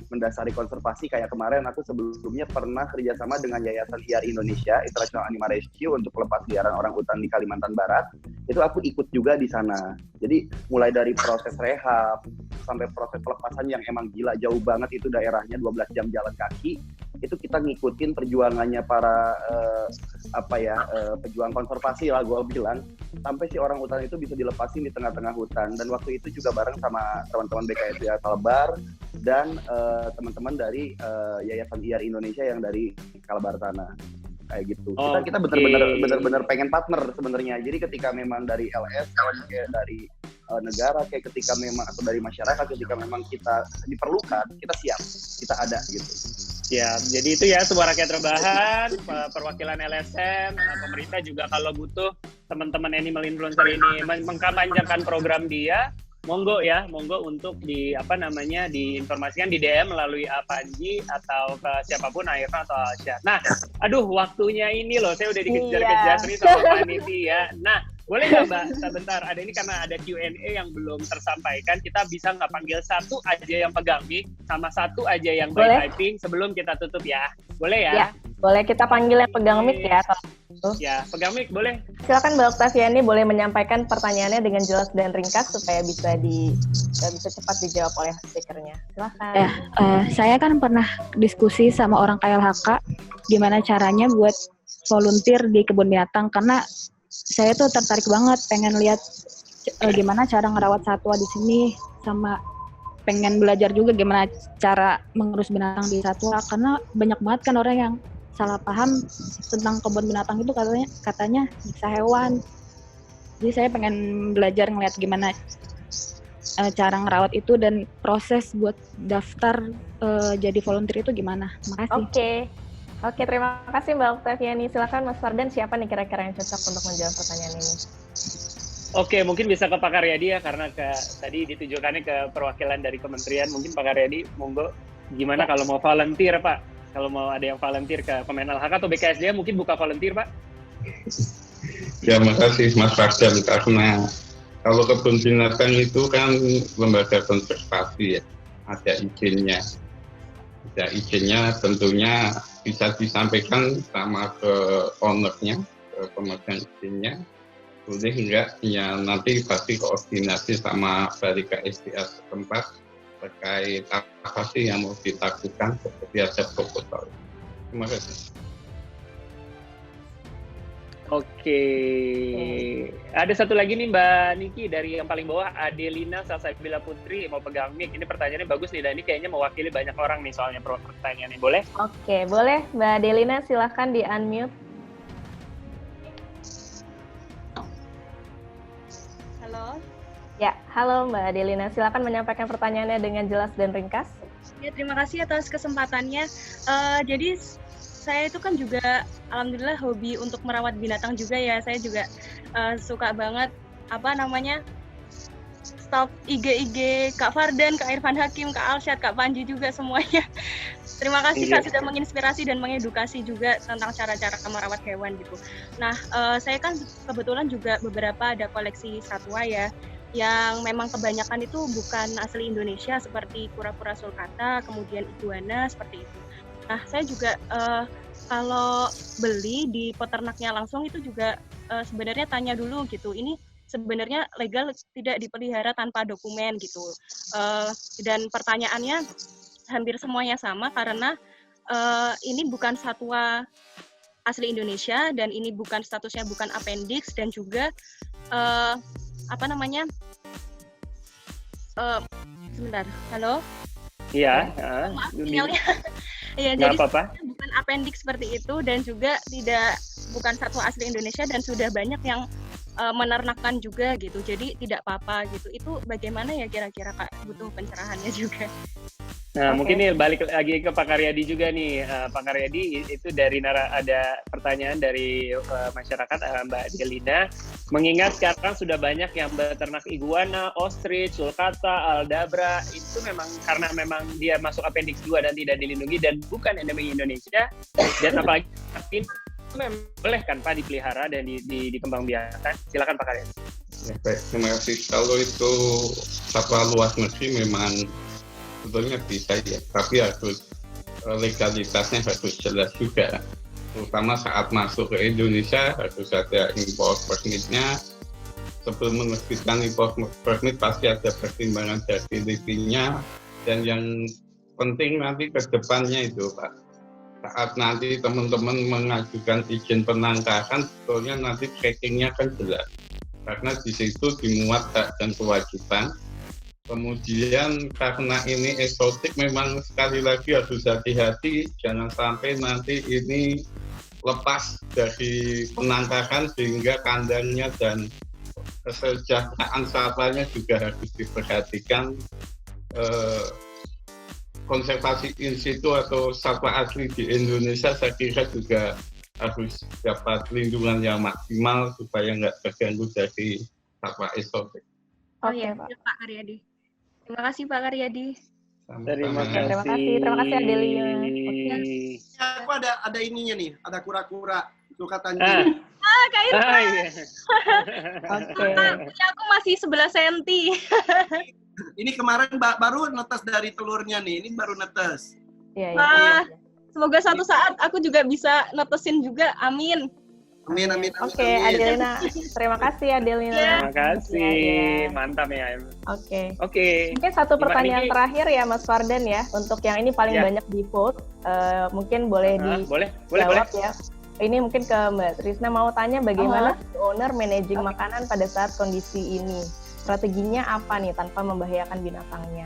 mendasari konservasi, kayak kemarin aku sebelumnya pernah kerjasama dengan Yayasan IAR Indonesia, International Animal Rescue, untuk pelepas liaran orang hutan di Kalimantan Barat. Itu aku ikut juga di sana. Jadi mulai dari proses rehab sampai proses pelepasan yang emang gila jauh banget, itu daerahnya 12 jam jalan kaki. Itu kita ngikutin perjuangannya para pejuang konservasi lah gue bilang, sampai si orang hutan itu bisa dilepasin di tengah-tengah hutan. Dan waktu itu juga bareng sama teman-teman BKSDA Kalbar dan teman-teman dari Yayasan IAR Indonesia yang dari Kalbar sana kayak gitu. Kita benar-benar pengen partner sebenarnya. Jadi ketika memang dari LSM, kayak dari negara, kayak ketika memang atau dari masyarakat, ketika memang kita diperlukan, kita siap, kita ada gitu. Ya, jadi itu ya Suara Rakyat Rebahan, perwakilan LSM, pemerintah juga kalau butuh teman-teman animal influencer ini mengkampanyekan program dia, monggo untuk diinformasikan di DM melalui Panji atau ke siapapun, Irfan atau Alsya. Nah, aduh waktunya ini loh, saya udah dikejar-kejar nih sama panitia. Nah, boleh nggak Mbak, sebentar, ada ini karena ada Q&A yang belum tersampaikan, kita bisa nggak panggil satu aja yang pegang mic sama satu aja yang by typing sebelum kita tutup ya? Boleh ya? Ya, boleh kita panggil yang pegang mic ya. Ya, pegang mic boleh. Silakan Mbak Oktaviani boleh menyampaikan pertanyaannya dengan jelas dan ringkas supaya bisa cepat dijawab oleh speakernya. Silakan. Saya kan pernah diskusi sama orang KLHK gimana caranya buat volunteer di kebun binatang karena saya tuh tertarik banget pengen lihat gimana cara ngerawat satwa di sini sama pengen belajar juga gimana cara mengurus binatang di satwa karena banyak banget kan orang yang salah paham tentang kebun binatang itu katanya nyiksa hewan. Jadi saya pengen belajar ngeliat gimana cara ngerawat itu dan proses buat daftar jadi volunteer itu gimana. Makasih. Oke, terima kasih Mbak Oktaviani. Silakan Mas Fardan, siapa nih kira-kira yang cocok untuk menjawab pertanyaan ini? Oke, mungkin bisa ke Pak Karyadi ya karena tadi ditujukannya ke perwakilan dari kementerian. Mungkin Pak Karyadi, monggo gimana kalau mau volunteer Pak? Kalau mau ada yang volunteer ke Kemenalhaka atau BKSDM mungkin buka volunteer, Pak. Ya, makasih Mas Fardan, karena kalau kebun binatang itu kan lembaga konservasi ya, ada izinnya. Ada izinnya tentunya bisa disampaikan sama ke ownernya, ke pemegang izinnya. Boleh enggak, ya nanti pasti koordinasi sama dari KSDA setempat terkait apa sih yang mau dilakukan seperti ada proposal. Terima kasih. Oke. Ada satu lagi nih Mbak Niki dari yang paling bawah, Adelina Salsabila Putri mau pegang mic. Ini pertanyaannya bagus nih dan ini kayaknya mewakili banyak orang nih soalnya pertanyaannya. Boleh? Oke, boleh Mbak Adelina silahkan di unmute. Halo. Ya, halo Mbak Adelina, silakan menyampaikan pertanyaannya dengan jelas dan ringkas. Ya, terima kasih atas kesempatannya. Jadi saya itu kan juga alhamdulillah hobi untuk merawat binatang juga ya. Saya juga suka banget stalk IG Kak Fardan, Kak Irfan Hakim, Kak Alsyad, Kak Panji juga semuanya. Terima kasih Kak sudah menginspirasi dan mengedukasi juga tentang cara-cara merawat hewan gitu. Nah, saya kan kebetulan juga beberapa ada koleksi satwa ya, yang memang kebanyakan itu bukan asli Indonesia seperti kura-kura sulcata, kemudian iguana seperti itu. Nah, saya juga kalau beli di peternaknya langsung itu juga sebenarnya tanya dulu gitu, ini sebenarnya legal tidak dipelihara tanpa dokumen gitu. Dan pertanyaannya hampir semuanya sama karena ini bukan satwa asli Indonesia dan ini bukan statusnya bukan appendix dan juga sebentar, halo? Iya. Maaf, sinyalnya. Iya, jadi apa-apa. Bukan appendix seperti itu dan juga bukan satwa asli Indonesia dan sudah banyak yang menernakkan juga gitu. Jadi tidak apa-apa gitu. Itu bagaimana ya kira-kira Kak? Butuh pencerahannya juga. Nah, mungkin nih balik lagi ke Pak Karyadi juga nih. Pak Karyadi itu ada pertanyaan dari masyarakat Mbak Adelina. Mengingat sekarang sudah banyak yang beternak iguana, ostrich, sulcata, aldabra, itu karena memang dia masuk appendix 2 dan tidak dilindungi dan bukan endemik Indonesia. Dan apalagi itu boleh kan Pak dipelihara dan dikembangbiakan. Silakan Pak Karyadi. Ya, baik, terima kasih. Kalau itu satwa luas negeri memang sebetulnya bisa ya, tapi harus legalitasnya harus jelas juga. Terutama saat masuk ke Indonesia harus ada import permitnya. Sebelum menerbitkan import permit pasti ada pertimbangan dari LIPI-nya. Dan yang penting nanti ke depannya itu Pak, saat nanti teman-teman mengajukan izin penangkaran, sebetulnya nanti trackingnya kan jelas. Karena di situ dimuat hak dan kewajiban. Kemudian karena ini eksotik memang sekali lagi harus hati-hati, jangan sampai nanti ini lepas dari penangkaran sehingga kandangnya dan kesejahteraan satwanya juga harus diperhatikan. Konservasi in situ atau satwa asli di Indonesia saya kira juga harus dapat lindungan yang maksimal supaya nggak terganggu dari satwa eksotik. Iya, Pak Karyadi. Terima kasih Pak Karyadi. Terima kasih Adelia. Aku ada ininya nih, ada kura-kura sulcatanya. Kak Irfan. Aku masih 11 cm. Ini kemarin baru netes dari telurnya nih, ini baru netes. Semoga suatu saat aku juga bisa netesin juga, amin. Amin, amin, amin. Oke, amin. Adelina. Terima kasih Adelina. Terima kasih. Mantap ya. Oke. Oke. Mungkin satu Gimana pertanyaan nih? terakhir ya Mas Fardan ya. Untuk yang ini paling Ya. banyak di vote. Mungkin boleh Boleh. dijawab ya. Ini mungkin ke Mbak Trisna mau tanya bagaimana owner managing makanan pada saat kondisi ini. Strateginya apa nih tanpa membahayakan binatangnya?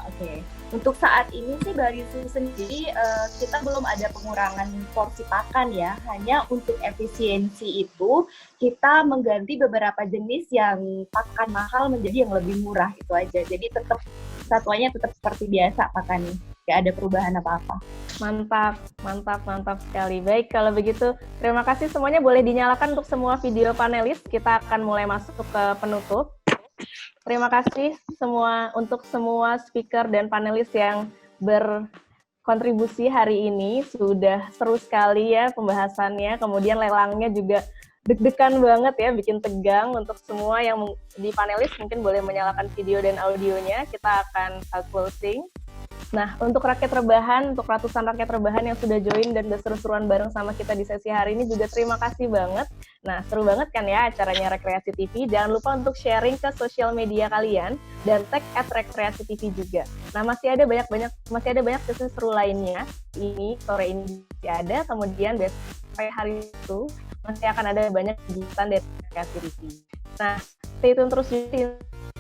Oke. Untuk saat ini sih Barisu sendiri kita belum ada pengurangan porsi pakan ya. Hanya untuk efisiensi itu kita mengganti beberapa jenis yang pakan mahal menjadi yang lebih murah, itu aja. Jadi tetap satuannya tetap seperti biasa pakannya. Nggak ada perubahan apa-apa. Mantap sekali. Baik, kalau begitu terima kasih semuanya. Boleh dinyalakan untuk semua video panelis. Kita akan mulai masuk ke penutup. Terima kasih untuk semua speaker dan panelis yang berkontribusi hari ini. Sudah seru sekali ya pembahasannya. Kemudian lelangnya juga deg-degan banget ya, bikin tegang. Untuk semua yang di panelis mungkin boleh menyalakan video dan audionya. Kita akan closing. Nah, untuk rakyat rebahan, untuk ratusan rakyat rebahan yang sudah join dan udah seru-seruan bareng sama kita di sesi hari ini juga terima kasih banget. Nah, seru banget kan ya acaranya Rekreasi TV. Jangan lupa untuk sharing ke sosial media kalian dan tag @rekreasi-tv juga. Nah, masih ada banyak sesi seru lainnya. Ini sore ini masih ada, kemudian besok sampai hari itu masih akan ada banyak kegiatan dari Rekreasi TV. Nah, stay tune terus di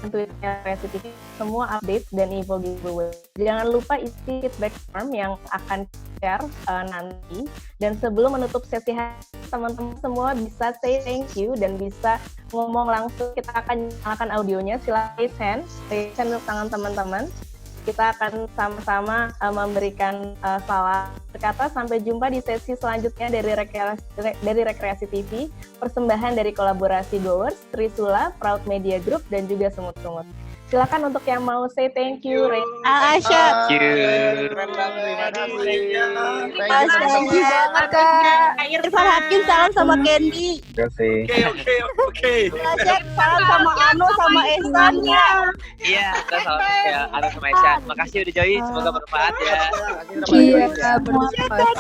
Twitter Rekreasi TV, semua update dan info giveaway. Jangan lupa isi feedback form yang akan share nanti. Dan sebelum menutup sesi hari, teman-teman semua bisa say thank you dan bisa ngomong langsung. Kita akan nyalakan audionya. Silakan raise hand untuk tangan teman-teman. Kita akan sama-sama memberikan salam berkata sampai jumpa di sesi selanjutnya dari Rekreasi TV, persembahan dari kolaborasi Goers, Trisula, Proud Media Group, dan juga Semut-Semut. Silakan untuk yang mau say thank you, Asya. Thank you. Thank you banget Kak. Irfan Hakim salam sama Candy. Terima kasih. Oke. Asya salam sama Anu sama Ehsan ya. Iya, kita salam ya Anu sama Isya. Makasih udah join, semoga bermanfaat ya. Iya, bermanfaat.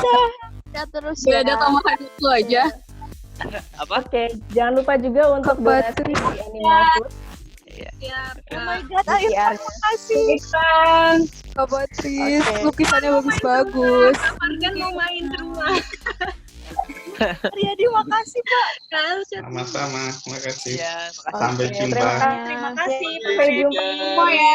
Ya terus Gak ada tambahan itu aja. Apa? Oke, jangan lupa juga untuk donasi di Animal Food. Oh my god, Irfan makasih. Kak Patris, lukisannya bagus-bagus. Kan mau main ke rumah. Riyadi makasih Pak. Sama-sama, terima kasih. Iya, makasih. Sampai jumpa. Terima kasih. Sampai jumpa semua ya.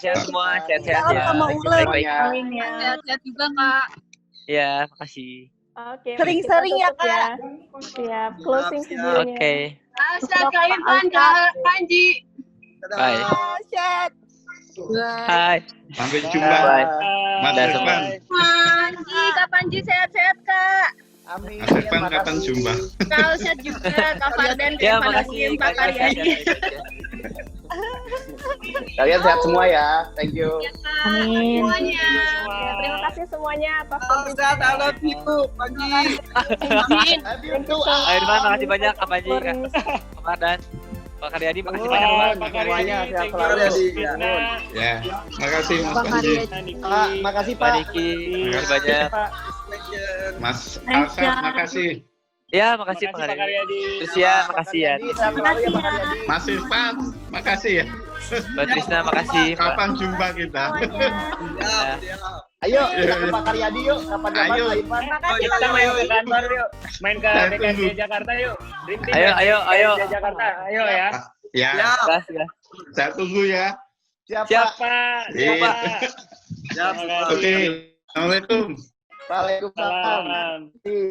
Sehat semua, sehat-sehat Salam ya. sama Ular. Baik-baik. Sehat-sehat juga Kak. Iya, makasih. Oke, Sering-sering ya, kita tutup Kak. Siap, closing videonya. Oke. Asya, Kak Irfan, Kak Panji. Bye. Asyad. Hai. Sampai jumpa. Bye. Mas Dah Irfan. Panji, Kak Panji sehat-sehat Kak. Mas Irfan kapan jumpa? Kak Alsyad juga, Kak Fardan, Kak Ya, Irfan makasih. Hakim, Kak Karyadi. Kalian sehat semua ya. Thank you. Amin. Semuanya. Ya, terima kasih semuanya atas Sehat, I love you, Panji. Amin. Kak Irfan, makasih banyak. Kak Panji, Kak Fardan, Pak Karyadi, makasih banyak. Pak Karyadi, sehat thank selalu. you. Iya. Ya, makasih Mas Pak Panji. Karyadi. Makasih Pak Niki, makasih banyak. Mas Alsat, makasih. Ya, makasih Pak Pak Karyadi. Karyadi. Terus ya, makasih ya. Mas Irfan, makasih ya. Mbak Trisna, makasih. Mbak. Kapan jumpa kita? Ayo, kita ke Pak Karyadi yuk. Kapan-kapan Ayo. Pak Irfan. Makasih Kita Kak main ke Panji. kantor yuk. Main ke Saya BKSD tunggu. Jakarta yuk. Dream Team Ayo, BKSD ayo, ayo. Jakarta. Ayo ya. Ya, Makasih ya. saya tunggu ya. Siap, Siap. Pak. Pak. Iya. Pak. Siap, Terima kasih. Oke, Assalamualaikum. Waalaikumsalam. Salam.